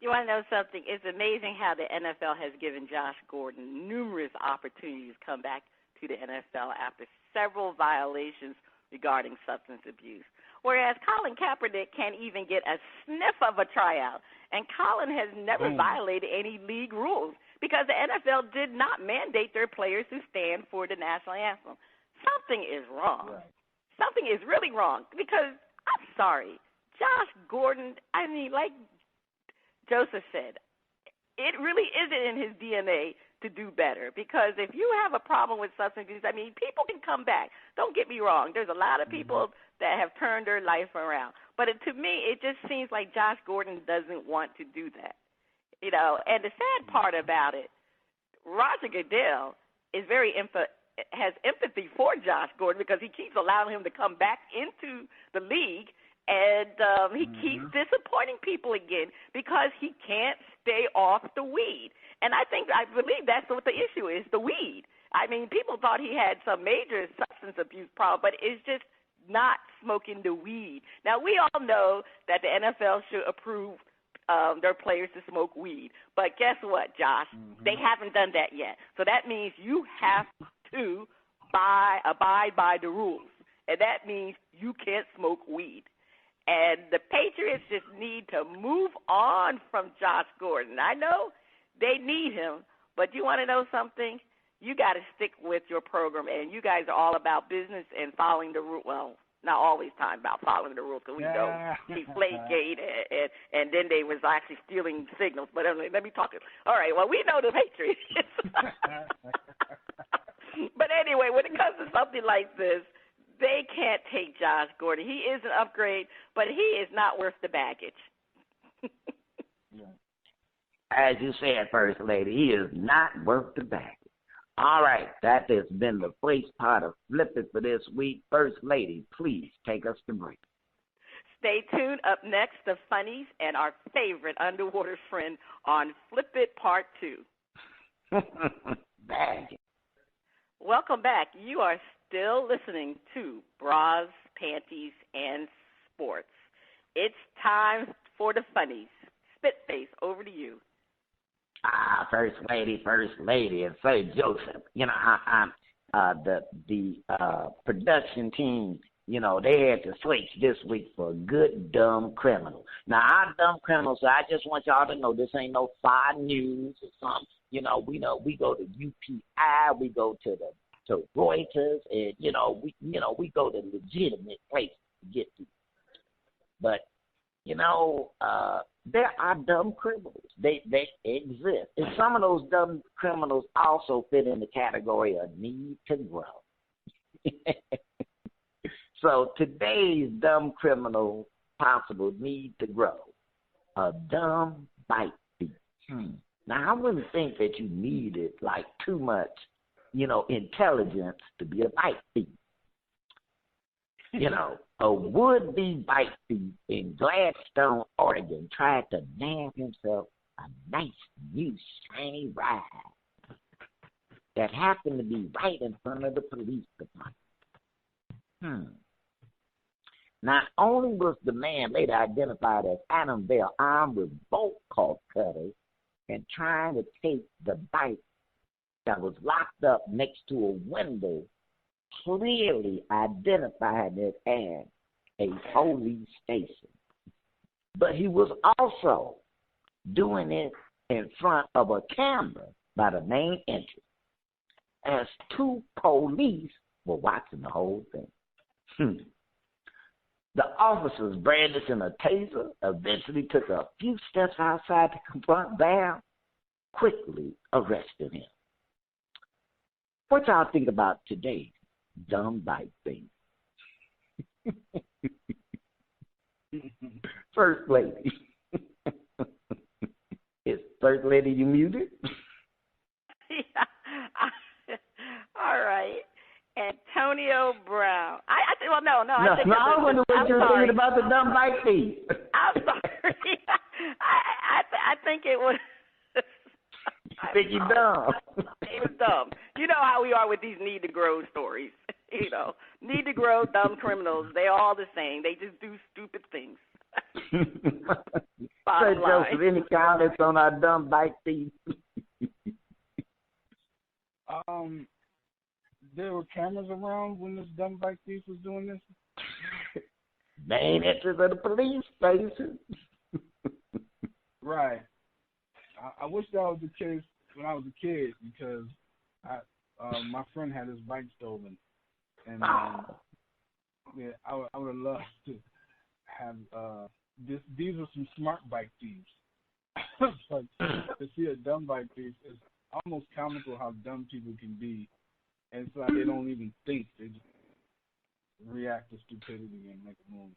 You want to know something? It's amazing how the NFL has given Josh Gordon numerous opportunities to come back to the NFL after several violations regarding substance abuse. Whereas Colin Kaepernick can't even get a sniff of a tryout. And Colin has never violated any league rules because the NFL did not mandate their players to stand for the national anthem. Something is wrong. Right. Something is really wrong because, I'm sorry, Josh Gordon, I mean, like Joseph said, it really isn't in his DNA to do better because if you have a problem with substance abuse, I mean, people can come back. Don't get me wrong. There's a lot of people that have turned their life around. But to me, it just seems like Josh Gordon doesn't want to do that. You know, and the sad part about it, Roger Goodell is has empathy for Josh Gordon because he keeps allowing him to come back into the league, and he keeps disappointing people again because he can't stay off the weed. And I believe that's what the issue is, the weed. I mean, people thought he had some major substance abuse problem, but it's just not smoking the weed. Now, we all know that the NFL should approve their players to smoke weed. But guess what, Josh? They haven't done that yet. So that means you have to abide by the rules. And that means you can't smoke weed. And the Patriots just need to move on from Josh Gordon. I know they need him, but you want to know something? You got to stick with your program, and you guys are all about business and following the rules. Well, not always time about following the rules because we know Deflategate and then they was actually stealing signals. But let me talk. All right, well, we know the Patriots. But anyway, when it comes to something like this, they can't take Josh Gordon. He is an upgrade, but he is not worth the baggage. As you said, First Lady, he is not worth the baggage. All right, that has been the first part of Flip It for this week. First Lady, please take us to break. Stay tuned. Up next, the funnies and our favorite underwater friend on Flip It Part 2. Baggage. Welcome back. You are still listening to Bras, Panties, and Sports. It's time for the funnies. Spitface, over to you. First Lady, and Sir Joseph. You know, the production team, you know, they had to switch this week for a good dumb criminal. Now, our dumb criminals, I just want y'all to know this ain't no Fox News or something. You know, we go to UPI, we go to Reuters, and we go to legitimate places to get people. But there are dumb criminals. They exist. And some of those dumb criminals also fit in the category of need to grow. So today's dumb criminal possible need to grow. A dumb bite thief. Now, I wouldn't think that you needed like too much, intelligence to be a bite thief. A would-be bite thief in Gladstone, Oregon, tried to nab himself a nice, new, shiny ride that happened to be right in front of the police department. Not only was the man later identified as Adam Bell armed with bolt cutters and trying to take the bike that was locked up next to a window, clearly identified it as a police station. But he was also doing it in front of a camera by the main entrance, as two police were watching the whole thing. The officers, brandishing a taser, eventually took a few steps outside to confront Bam, quickly arrested him. What y'all think about today's dumb bike thing? First Lady. Is First Lady you muted? Yeah. All right. Antonio Brown. I wonder what you're thinking about the dumb bike thing. I'm sorry. I think it was. I think you're dumb. It was dumb. You know how we are with these need to grow stories. Need to grow dumb criminals. They're all the same. They just do stupid things. So, Joseph, any comments on our dumb bike thief? There were cameras around when this dumb bike thief was doing this? Main entrance of the police station. Right. I wish that was the case when I was a kid, because my friend had his bike stolen. And yeah, I would have loved to have these are some smart bike thieves. But to see a dumb bike thief is almost comical how dumb people can be. And it's like they don't even think. They just react to stupidity and make a move.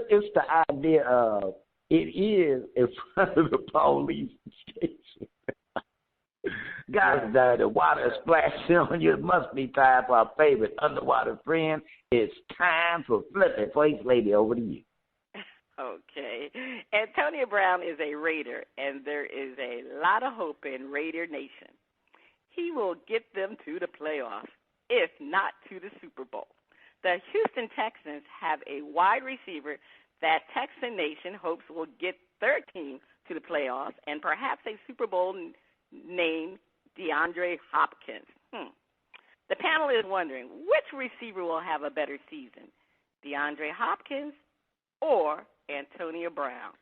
It's the idea of it is in front of the police station. Guys, the water is splashing on you. It must be time for our favorite underwater friend. It's time for Flippin' First Lady. Over to you. Okay. Antonio Brown is a Raider, and there is a lot of hope in Raider Nation. He will get them to the playoffs, if not to the Super Bowl. The Houston Texans have a wide receiver that Texan Nation hopes will get their team to the playoffs and perhaps a Super Bowl named DeAndre Hopkins. The panel is wondering which receiver will have a better season, DeAndre Hopkins or Antonio Brown.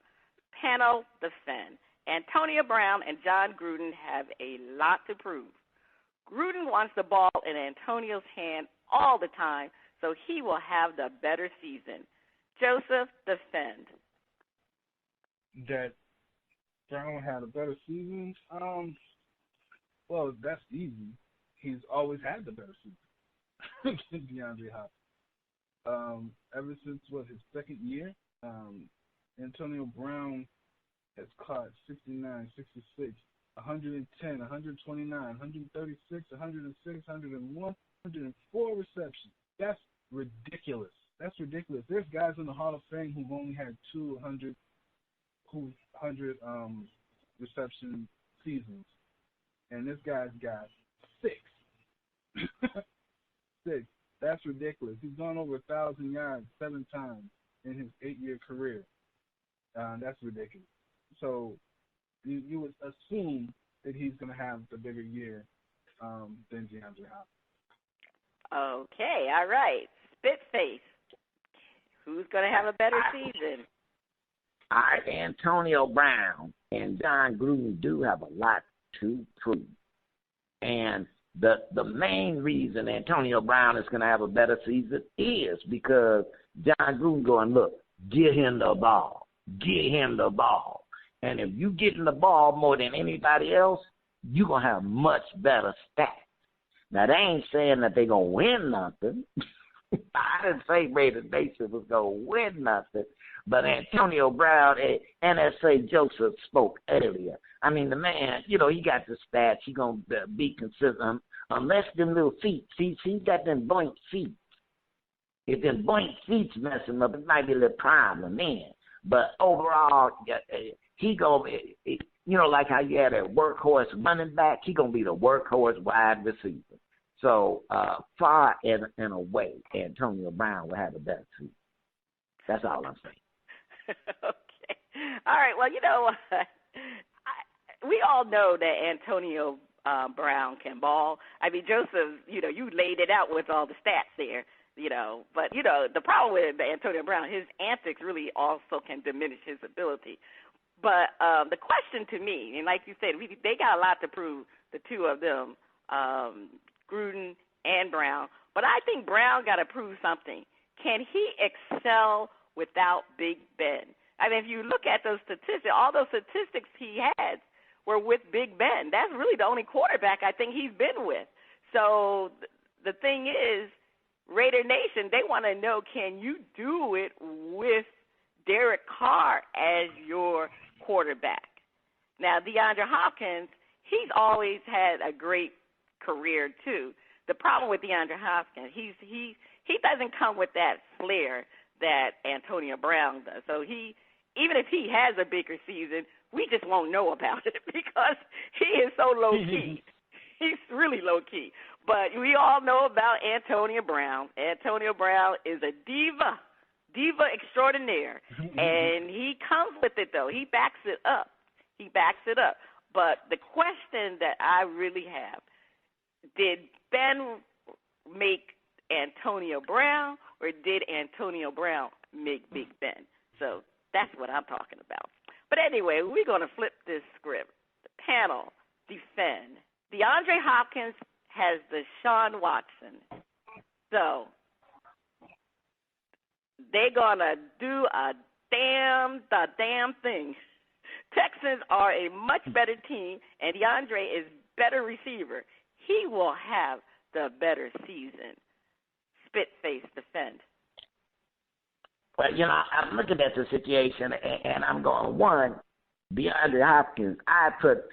Panel defend. Antonio Brown and John Gruden have a lot to prove. Gruden wants the ball in Antonio's hand all the time, so he will have the better season. Joseph, defend. That Brown had a better season? Well, that's easy. He's always had the better season than DeAndre Hopkins. Ever since, his second year, Antonio Brown has caught 69, 66, 110, 129, 136, 106, 101, 104 receptions. That's ridiculous. There's guys in the Hall of Fame who've only had 200 reception seasons, and this guy's got 6. 6. That's ridiculous. He's gone over 1,000 yards 7 times in his 8-year career. That's ridiculous. So you would assume that he's going to have the bigger year than DeAndre Hopkins. Okay, all right. Spitface. Who's going to have a better season? All right, Antonio Brown and John Gruden do have a lot to prove. And the main reason Antonio Brown is going to have a better season is because John Gruden going, look, get him the ball. Get him the ball. And if you get him the ball more than anybody else, you're going to have much better stats. Now, they ain't saying that they're going to win nothing. I didn't say Raider Nation was going to win nothing. But Antonio Brown, NSA Joseph spoke earlier. I mean, the man, he got the stats. He going to be consistent unless them little feet. See, he got them boink feet. If them boink feet mess him up, it might be a little problem then. But overall, he going to, like how you had a workhorse running back, he going to be the workhorse wide receiver. So far and away, Antonio Brown will have a better season. That's all I'm saying. Okay. All right. Well, you know what? We all know that Antonio Brown can ball. I mean, Joseph, you laid it out with all the stats there, But, the problem with Antonio Brown, his antics really also can diminish his ability. But the question to me, and like you said, they got a lot to prove, the two of them, Gruden and Brown. But I think Brown got to prove something. Can he excel without Big Ben? I mean, if you look at those statistics, all those statistics he had were with Big Ben. That's really the only quarterback I think he's been with. So the thing is, Raider Nation, they want to know, can you do it with Derek Carr as your quarterback? Now, DeAndre Hopkins, he's always had a great career too. The problem with DeAndre Hopkins, he doesn't come with that flair that Antonio Brown does. So even if he has a bigger season, we just won't know about it because he is so low key. He's really low key. But we all know about Antonio Brown. Antonio Brown is a diva extraordinaire, and he comes with it though. He backs it up. But the question that I really have, did Ben make Antonio Brown, or did Antonio Brown make Big Ben? So that's what I'm talking about. But anyway, we're going to flip this script. The panel, defend. DeAndre Hopkins has Deshaun Watson. So they're going to do the damn thing. Texans are a much better team, and DeAndre is better receiver. He will have the better season. Spitface, defend. Well, I'm looking at the situation, and I'm going, one, DeAndre Hopkins, I put,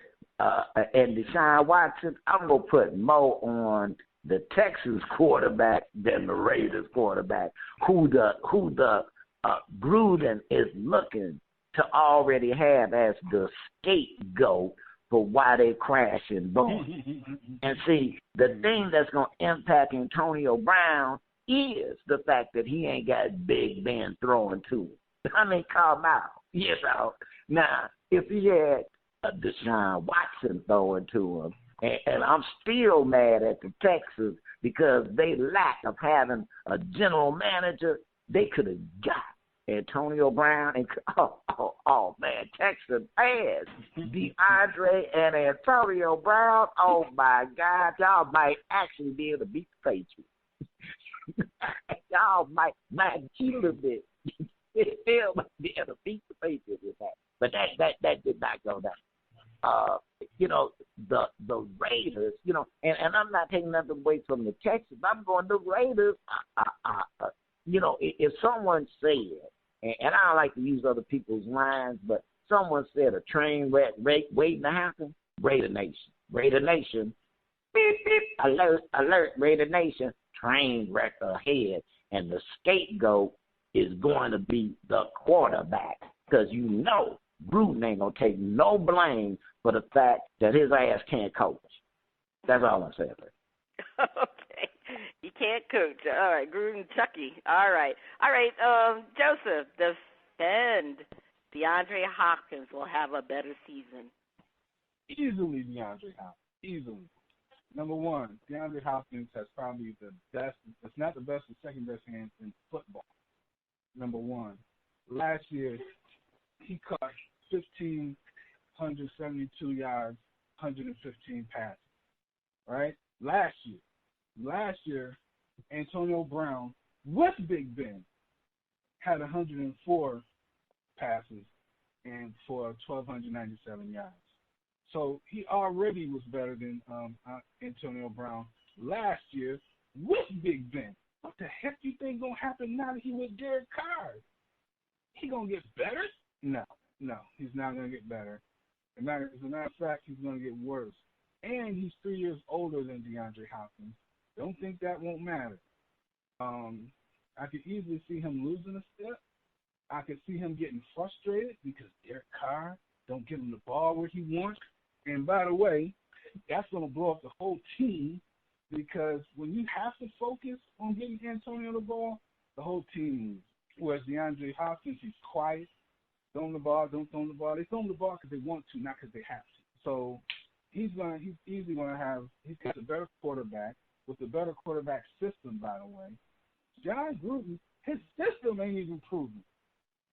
and Deshaun Watson, I'm going to put more on the Texans quarterback than the Raiders quarterback, who the Gruden is looking to already have as the scapegoat for why they crash and burn. And see, the thing that's going to impact Antonio Brown is the fact that he ain't got Big Ben throwing to him. I mean, calm out. Now, if he had Deshaun Watson throwing to him, and I'm still mad at the Texans because they lack of having a general manager, they could have got Antonio Brown and man, Texas ass. DeAndre and Antonio Brown, oh my God, y'all might actually be able to beat the Patriots. Y'all might cheat a little bit. Still might be able to beat the Patriots with that. But that did not go down. The Raiders, and I'm not taking nothing away from the Texans. I'm going, the Raiders, if someone said, and I don't like to use other people's lines, but someone said a train wreck waiting to happen, Raider Nation, beep, beep, alert, Raider Nation, train wreck ahead, and the scapegoat is going to be the quarterback, because Gruden ain't going to take no blame for the fact that his ass can't coach. That's all I'm saying. Okay. He can't coach. All right, Gruden, Chucky. All right. Joseph, defend. DeAndre Hopkins will have a better season. Easily DeAndre Hopkins. Easily. Number one, DeAndre Hopkins has probably the best, if not the best, the second best hands in football. Number one. Last year, he caught 1,572 yards, 115 passes. Right? Last year, Antonio Brown with Big Ben had 104 passes and for 1,297 yards. So he already was better than Antonio Brown last year with Big Ben. What the heck do you think gonna happen now that he with Derek Carr? He gonna get better? No, he's not gonna get better. As a matter of fact, he's gonna get worse. And he's 3 years older than DeAndre Hopkins. Don't think that won't matter. I could easily see him losing a step. I could see him getting frustrated because Derek Carr don't give him the ball where he wants. And by the way, that's going to blow up the whole team, because when you have to focus on getting Antonio the ball, the whole team moves. Whereas DeAndre Hopkins, he's quiet. Throwing the ball, don't throw the ball. They throw him the ball because they want to, not because they have to. So he's easily going to have. He's got a better quarterback with a better quarterback system, by the way. John Gruden, his system ain't even proven.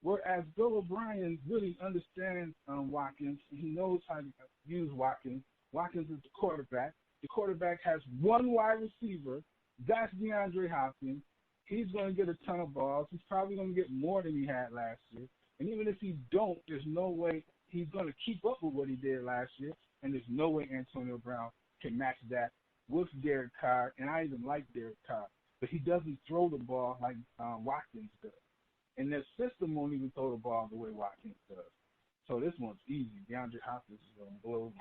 Whereas Bill O'Brien really understands Watkins. He knows how to use Watkins. Watkins is the quarterback. The quarterback has one wide receiver. That's DeAndre Hopkins. He's going to get a ton of balls. He's probably going to get more than he had last year. And even if he don't, there's no way he's going to keep up with what he did last year. And there's no way Antonio Brown can match that with Derek Carr. And I even like Derek Carr. But he doesn't throw the ball like Watkins does. And their system won't even throw the ball the way Watkins does. So this one's easy. DeAndre Hopkins is going to blow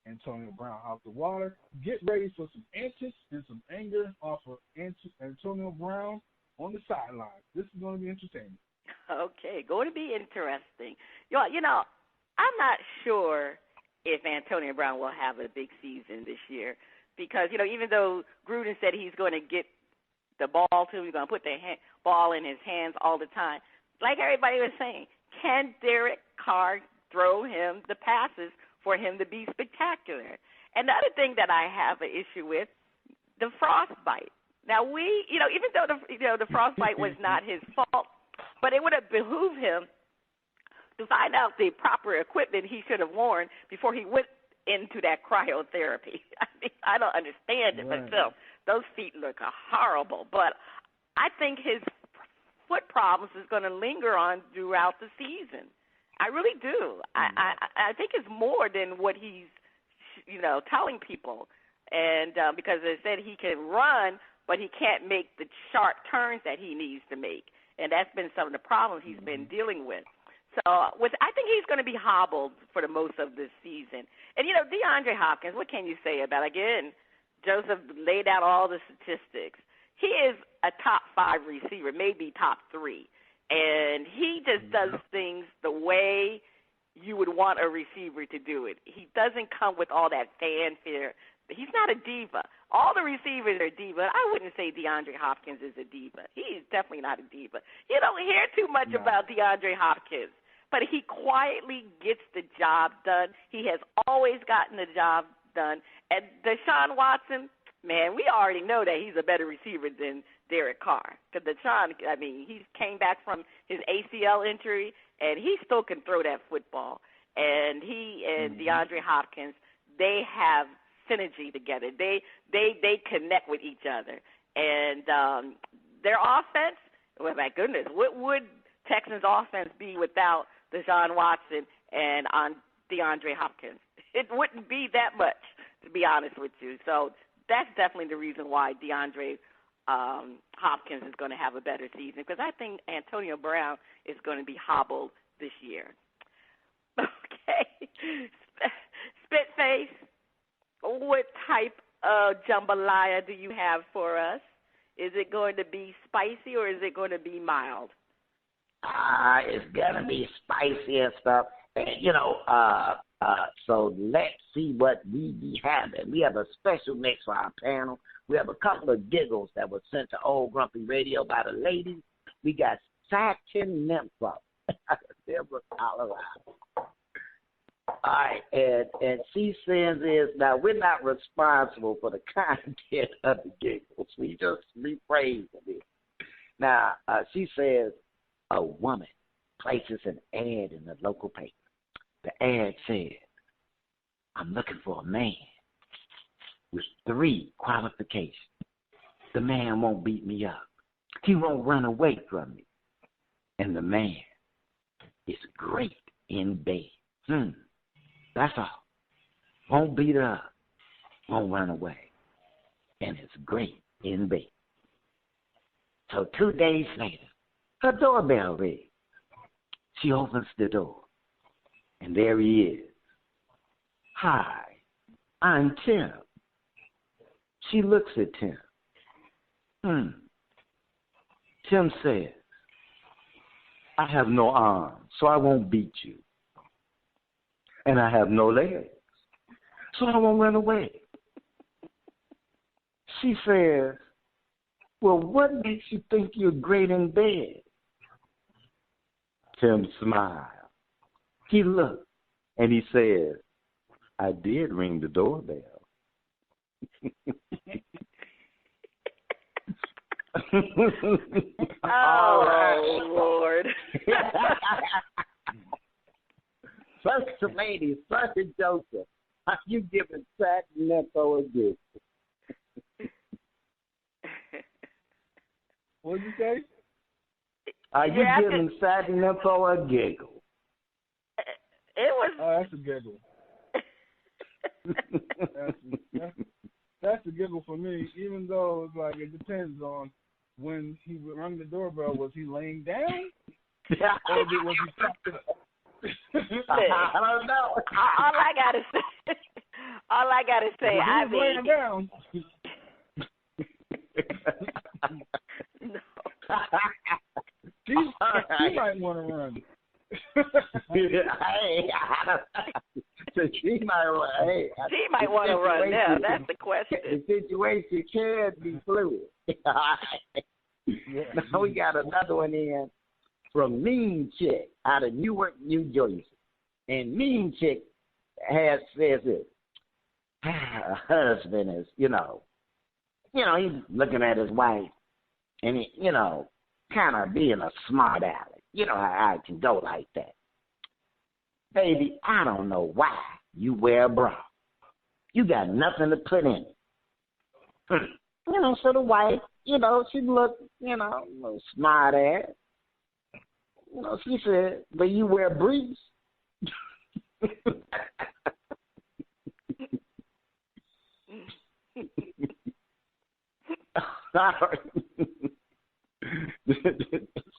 Antonio Brown out the water. Get ready for some antics and some anger off of Antonio Brown on the sidelines. This is going to be entertaining. Okay, going to be interesting. You know, I'm not sure if Antonio Brown will have a big season this year because, you know, even though Gruden said he's going to get the ball to him, he's going to put the ball in his hands all the time. Like everybody was saying, can Derek Carr throw him the passes for him to be spectacular? And the other thing that I have an issue with, the frostbite. Now even though the frostbite was not his fault, but it would have behooved him to find out the proper equipment he should have worn before he went into that cryotherapy. I mean, I don't understand it myself. Those feet look horrible, but I think his foot problems is going to linger on throughout the season. I really do. I think it's more than what he's, telling people. And because they said he can run, but he can't make the sharp turns that he needs to make. And that's been some of the problems he's been dealing with. So I think he's going to be hobbled for the most of this season. And, DeAndre Hopkins, what can you say about it? Again, Joseph laid out all the statistics. He is a top 5 receiver, maybe top 3. And he just does things the way you would want a receiver to do it. He doesn't come with all that fanfare. He's not a diva. All the receivers are diva. I wouldn't say DeAndre Hopkins is a diva. He's definitely not a diva. You don't hear too much about DeAndre Hopkins, but he quietly gets the job done. He has always gotten the job done. And Deshaun Watson, man, we already know that he's a better receiver than Derek Carr. Because Deshaun, he came back from his ACL injury, and he still can throw that football. And he and DeAndre Hopkins, they have synergy together. They connect with each other. And their offense, well, my goodness, what would Texans' offense be without Deshaun Watson and DeAndre Hopkins? It wouldn't be that much, to be honest with you. So that's definitely the reason why DeAndre Hopkins is going to have a better season, because I think Antonio Brown is going to be hobbled this year. Okay. Spitface, what type of jambalaya do you have for us? Is it going to be spicy or is it going to be mild? It's going to be spicy and stuff. So let's see what we be having. We have a special mix for our panel. We have a couple of giggles that were sent to Old Grumpy Radio by the ladies. We got Satin Nympho out of Denver, Colorado. All right, and she says now we're not responsible for the content of the giggles. We just rephrase it. Now, she says a woman places an ad in the local paper. The ad says, I'm looking for a man with 3 qualifications. The man won't beat me up. He won't run away from me. And the man is great in bed. That's all. Won't beat her up. Won't run away. And it's great in bed. So 2 days later, her doorbell rings. She opens the door. And there he is. Hi, I'm Tim. She looks at Tim. Tim says, I have no arms, so I won't beat you. And I have no legs, so I won't run away. She says, well, what makes you think you're great in bed? Tim smiled. He looked, and he says, I did ring the doorbell. Oh, Lord. First lady, First Joseph, are you giving Sack Necko a gift? What'd you say? Are you giving Sack Necko a giggle? It was. Oh, that's a giggle. That's a giggle for me, even though it's like it depends on when he rang the doorbell. Was he laying down? Or was he propped up? I don't know. All I gotta say, I mean, laying down. No. She might want to run. She might want to run now. That's the question. The situation can be fluid. Now we got another one in from Mean Chick out of Newark, New Jersey. And Mean Chick says this. Her husband is, he's looking at his wife and he, kind of being a smart aleck. You know how I can go like that. Baby, I don't know why you wear a bra. You got nothing to put in it. So the wife, she looked, a little smart ass. She said, but you wear briefs.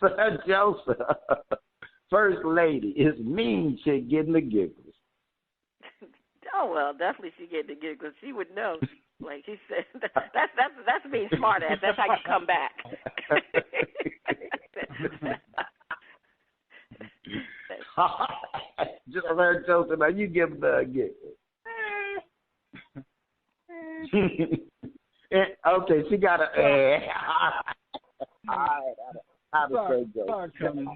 Sir Joseph, First Lady, is Mean Chick getting the giggles? Oh well, definitely she getting the giggles. She would know. Like she said, that's being smart ass. That's how you come back. Just Sir Joseph, now you give the giggle. Okay, she got a. All right, how to say Joseph?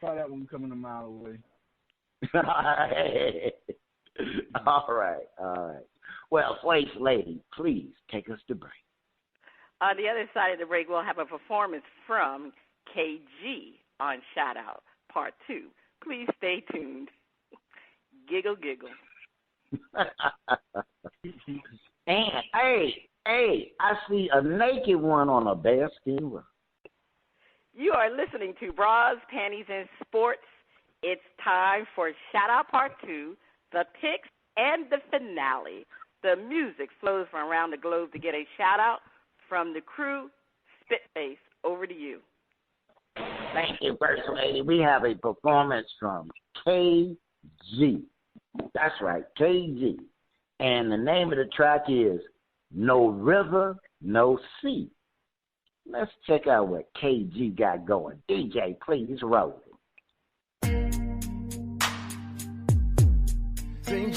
Saw that one coming a mile away. All right. Well, First Lady, please take us to break. On the other side of the break, we'll have a performance from KG on Shout Out Part 2. Please stay tuned. Giggle, giggle. And, hey, I see a naked one on a bearskin rug. You are listening to Bras, Panties, and Sports. It's time for Shout Out Part 2, the picks, and the finale. The music flows from around the globe to get a shout-out from the crew. Spitface, over to you. Thank you, First Lady. We have a performance from KG. That's right, KG. And the name of the track is No River, No Sea. Let's check out what KG got going. DJ, please roll it. Sing,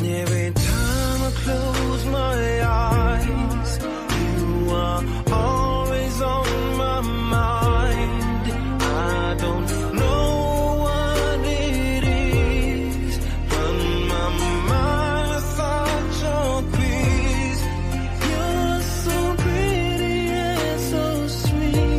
Every time I close my eyes, you are always on my mind. I don't know what it is, but my mind is such a peace. You're so pretty and so sweet.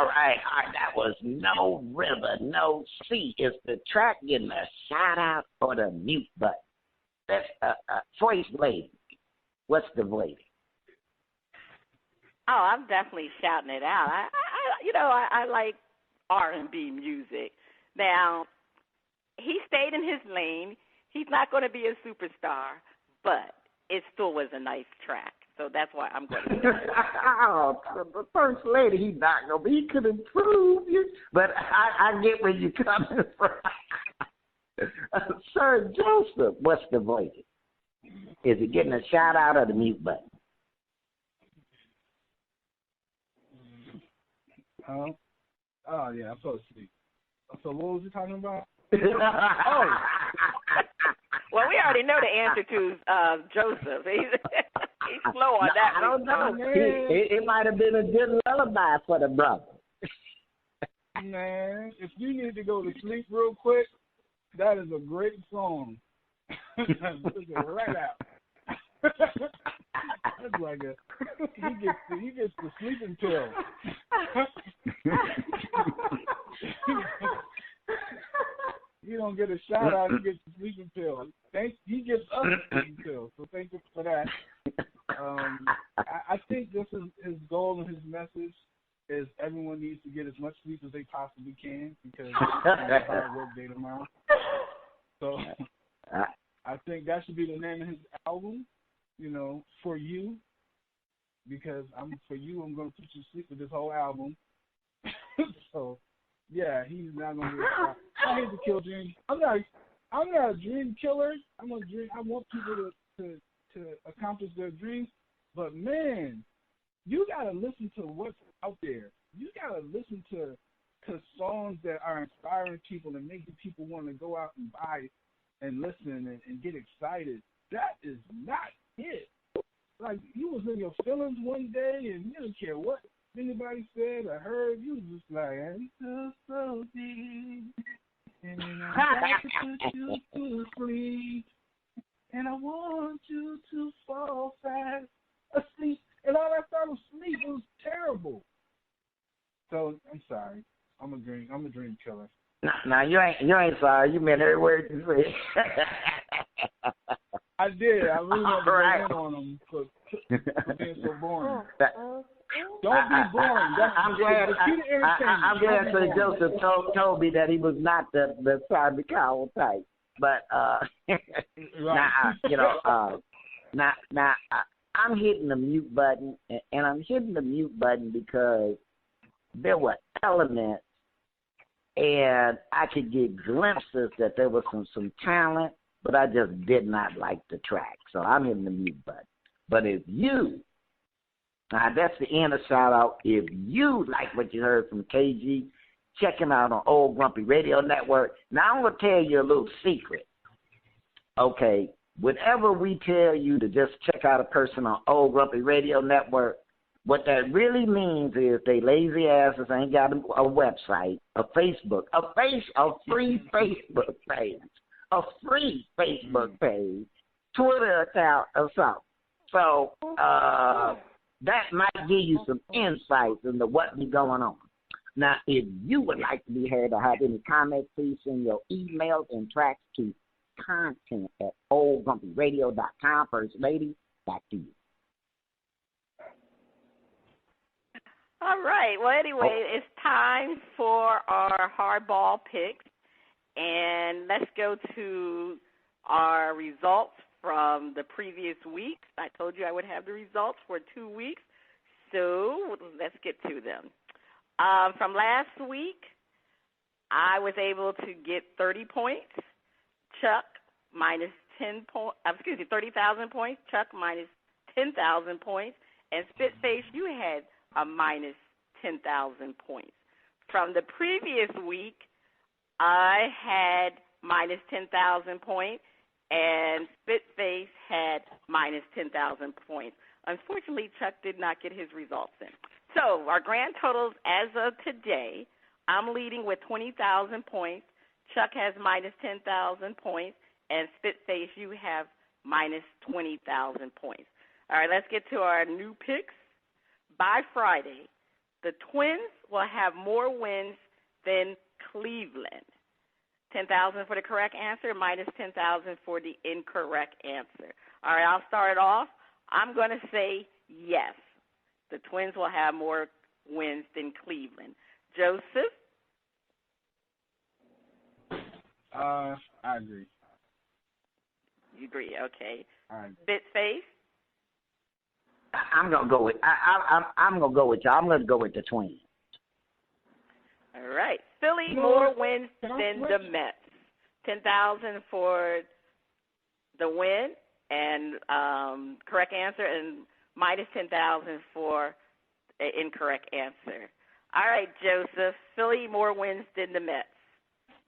All right. That was No River, No Sea. Is the track getting a shout out or the mute button? That's voice lady. What's the voice? Oh, I'm definitely shouting it out. I like R&B music. Now, he stayed in his lane. He's not going to be a superstar, but it still was a nice track. So that's why I'm going to say it. Oh, the first lady, he's not going to be. He could improve you. But I get where you're coming from. Sir Joseph, what's the voice? Is he getting a shout out or the mute button? Oh, yeah, I'm so asleep. So what was you talking about? Oh. Well, we already know the answer to Joseph. He's slow on that. I don't know. It might have been a good lullaby for the brother. Man, if you need to go to sleep real quick, that is a great song. Right out. That's like he gets the sleeping pill. You don't get a shout out, he gets the sleeping pill. He gives us the sleeping pill, so thank you for that. I think this is his goal and his message is everyone needs to get as much sleep as they possibly can because it's a hard work day tomorrow. So I think that should be the name of his album, For You, because I'm going to put you to sleep with this whole album. So, yeah, he's not going to be a star. I hate to kill dreams. I'm not a dream killer. I want people to accomplish their dreams. But, man, you got to listen to what's out there. You got to listen to songs that are inspiring people and making people want to go out and buy and listen and get excited. That is not it. Like, you was in your feelings one day and you didn't care what anybody said or heard. You was just like, I'm so deep, and I'm about to put you to sleep, and I want you to fall fast asleep. And all I thought was sleep. It was terrible. So, I'm sorry. I'm a dream killer. No, you ain't sorry. You meant every word you said. I did. I really wanted to go in on him for being so boring. Don't be boring. I'm glad Sir Joseph told me that he was not the Simon Cowell type. But now I'm hitting the mute button, and I'm hitting the mute button because there were elements, and I could get glimpses that there was some talent, but I just did not like the track. So I'm hitting the mute button. But if you, that's the end of shout out. If you like what you heard from KG, check him out on Old Grumpy Radio Network. Now I'm going to tell you a little secret. Okay, whenever we tell you to just check out a person on Old Grumpy Radio Network, what that really means is they lazy asses ain't got a website, a Facebook, a free Facebook page, Twitter account or something. So that might give you some insights into what be going on. Now, if you would like to be heard or have any comments, please send your emails and tracks to content@oldgrumpyradio.com. First Lady, back to you. All right. Well, anyway, it's time for our hardball picks. And let's go to our results from the previous week. I told you I would have the results for 2 weeks. So let's get to them. From last week, I was able to get 30 points. Chuck minus 30,000 points. Chuck minus 10,000 points. And Spitface, you had a minus 10,000 points. From the previous week, I had minus 10,000 points, and Spitface had minus 10,000 points. Unfortunately, Chuck did not get his results in. So our grand totals as of today, I'm leading with 20,000 points. Chuck has minus 10,000 points, and Spitface, you have minus 20,000 points. All right, let's get to our new picks. By Friday, The Twins will have more wins than Cleveland. 10,000 for the correct answer, minus 10,000 for the incorrect answer. All right, I'll start it off. I'm going to say yes. The Twins will have more wins than Cleveland. Joseph? I agree. You agree, okay. I agree. Spitface? I'm gonna go with I'm gonna go with y'all. I'm gonna go with the Twins. All right. Philly more wins than the Mets. 10,000 for the win and correct answer, and minus 10,000 for the incorrect answer. All right, Joseph. Philly more wins than the Mets.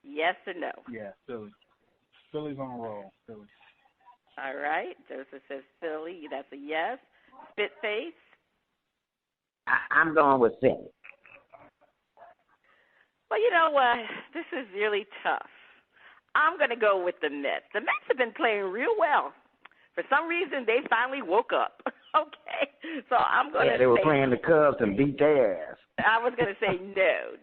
Yes or no? Yeah, Philly. Philly's on a roll. Philly. All right. Joseph says Philly. That's a yes. Spitface? I'm going with Philly. Well, you know what? This is really tough. I'm going to go with the Mets. The Mets have been playing real well. For some reason, they finally woke up. Okay? So I'm going to say... they were playing the Cubs and beat their ass. I was going to say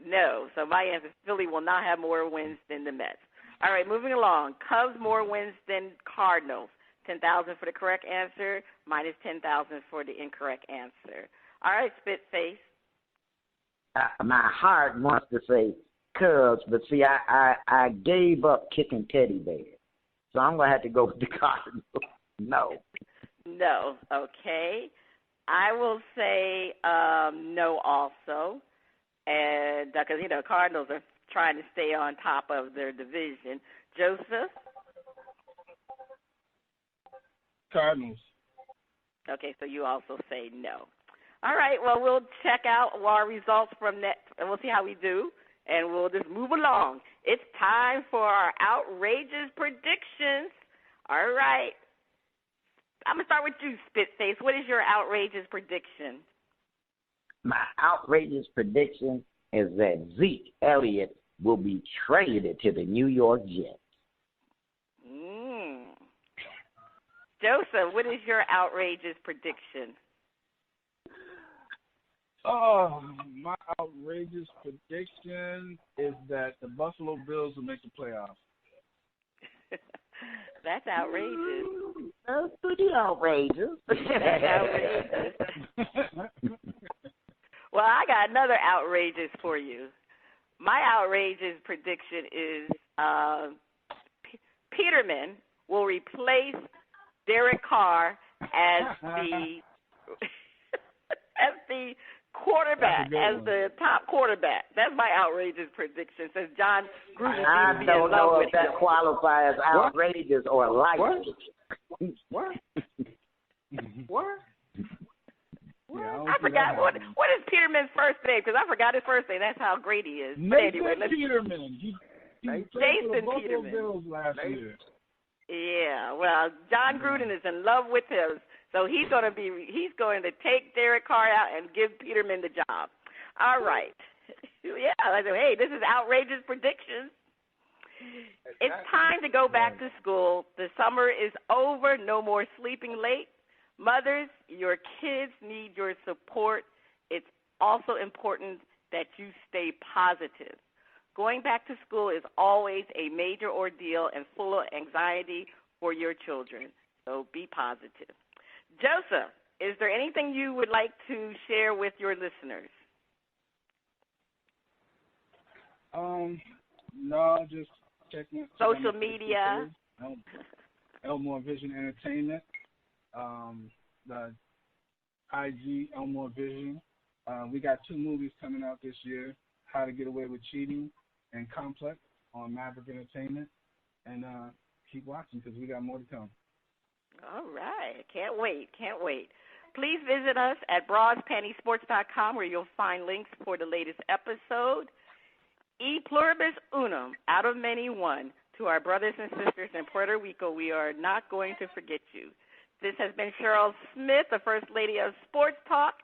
no. So my answer is Philly will not have more wins than the Mets. All right, moving along. Cubs more wins than Cardinals. 10,000 for the correct answer, minus 10,000 for the incorrect answer. All right, Spitface. My heart wants to say Cubs, but see, I gave up kicking teddy bears, so I'm gonna have to go with the Cardinals. No. No. Okay. I will say no also, and because Cardinals are trying to stay on top of their division. Joseph. Cardinals. Okay, so you also say no. All right, well, we'll check out our results from that, and we'll see how we do, and we'll just move along. It's time for our outrageous predictions. All right. I'm going to start with you, Spitface. What is your outrageous prediction? My outrageous prediction is that Zeke Elliott will be traded to the New York Jets. Joseph, what is your outrageous prediction? Oh, my outrageous prediction is that the Buffalo Bills will make the playoffs. That's outrageous. That's pretty outrageous. That's outrageous. Well, I got another outrageous for you. My outrageous prediction is Peterman will replace Derek Carr as the quarterback, as the top quarterback. That's my outrageous prediction. Since John Gruden I don't know if that qualifies as outrageous or likely. What? I forgot what is Peterman's first name, because I forgot his first name. That's how great he is. Peterman. He played for the Buffalo Bills last year. Yeah, well, John Gruden is in love with him, so he's going to take Derek Carr out and give Peterman the job. All right. Yeah, I said, hey, this is outrageous predictions. It's time to go back to school. The summer is over. No more sleeping late. Mothers, your kids need your support. It's also important that you stay positive. Going back to school is always a major ordeal and full of anxiety for your children, so be positive. Joseph, is there anything you would like to share with your listeners? No, just checking social media. Elmore Vision Entertainment. The IG Elmore Vision. We got 2 movies coming out this year: How to Get Away with Cheating and Complex on Maverick Entertainment. And keep watching, because we got more to come. All right. Can't wait. Please visit us at broadspantysports.com, where you'll find links for the latest episode. E pluribus unum, out of many one. To our brothers and sisters in Puerto Rico, we are not going to forget you. This has been Cheryl Smith, the First Lady of Sports Talk,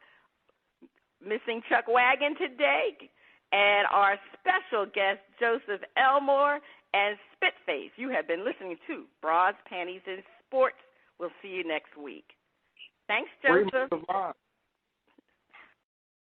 missing Chuck Wagon today, and our special guest, Joseph Elmore and Spitface. You have been listening to Broads, Panties, and Sports. We'll see you next week. Thanks, Joseph.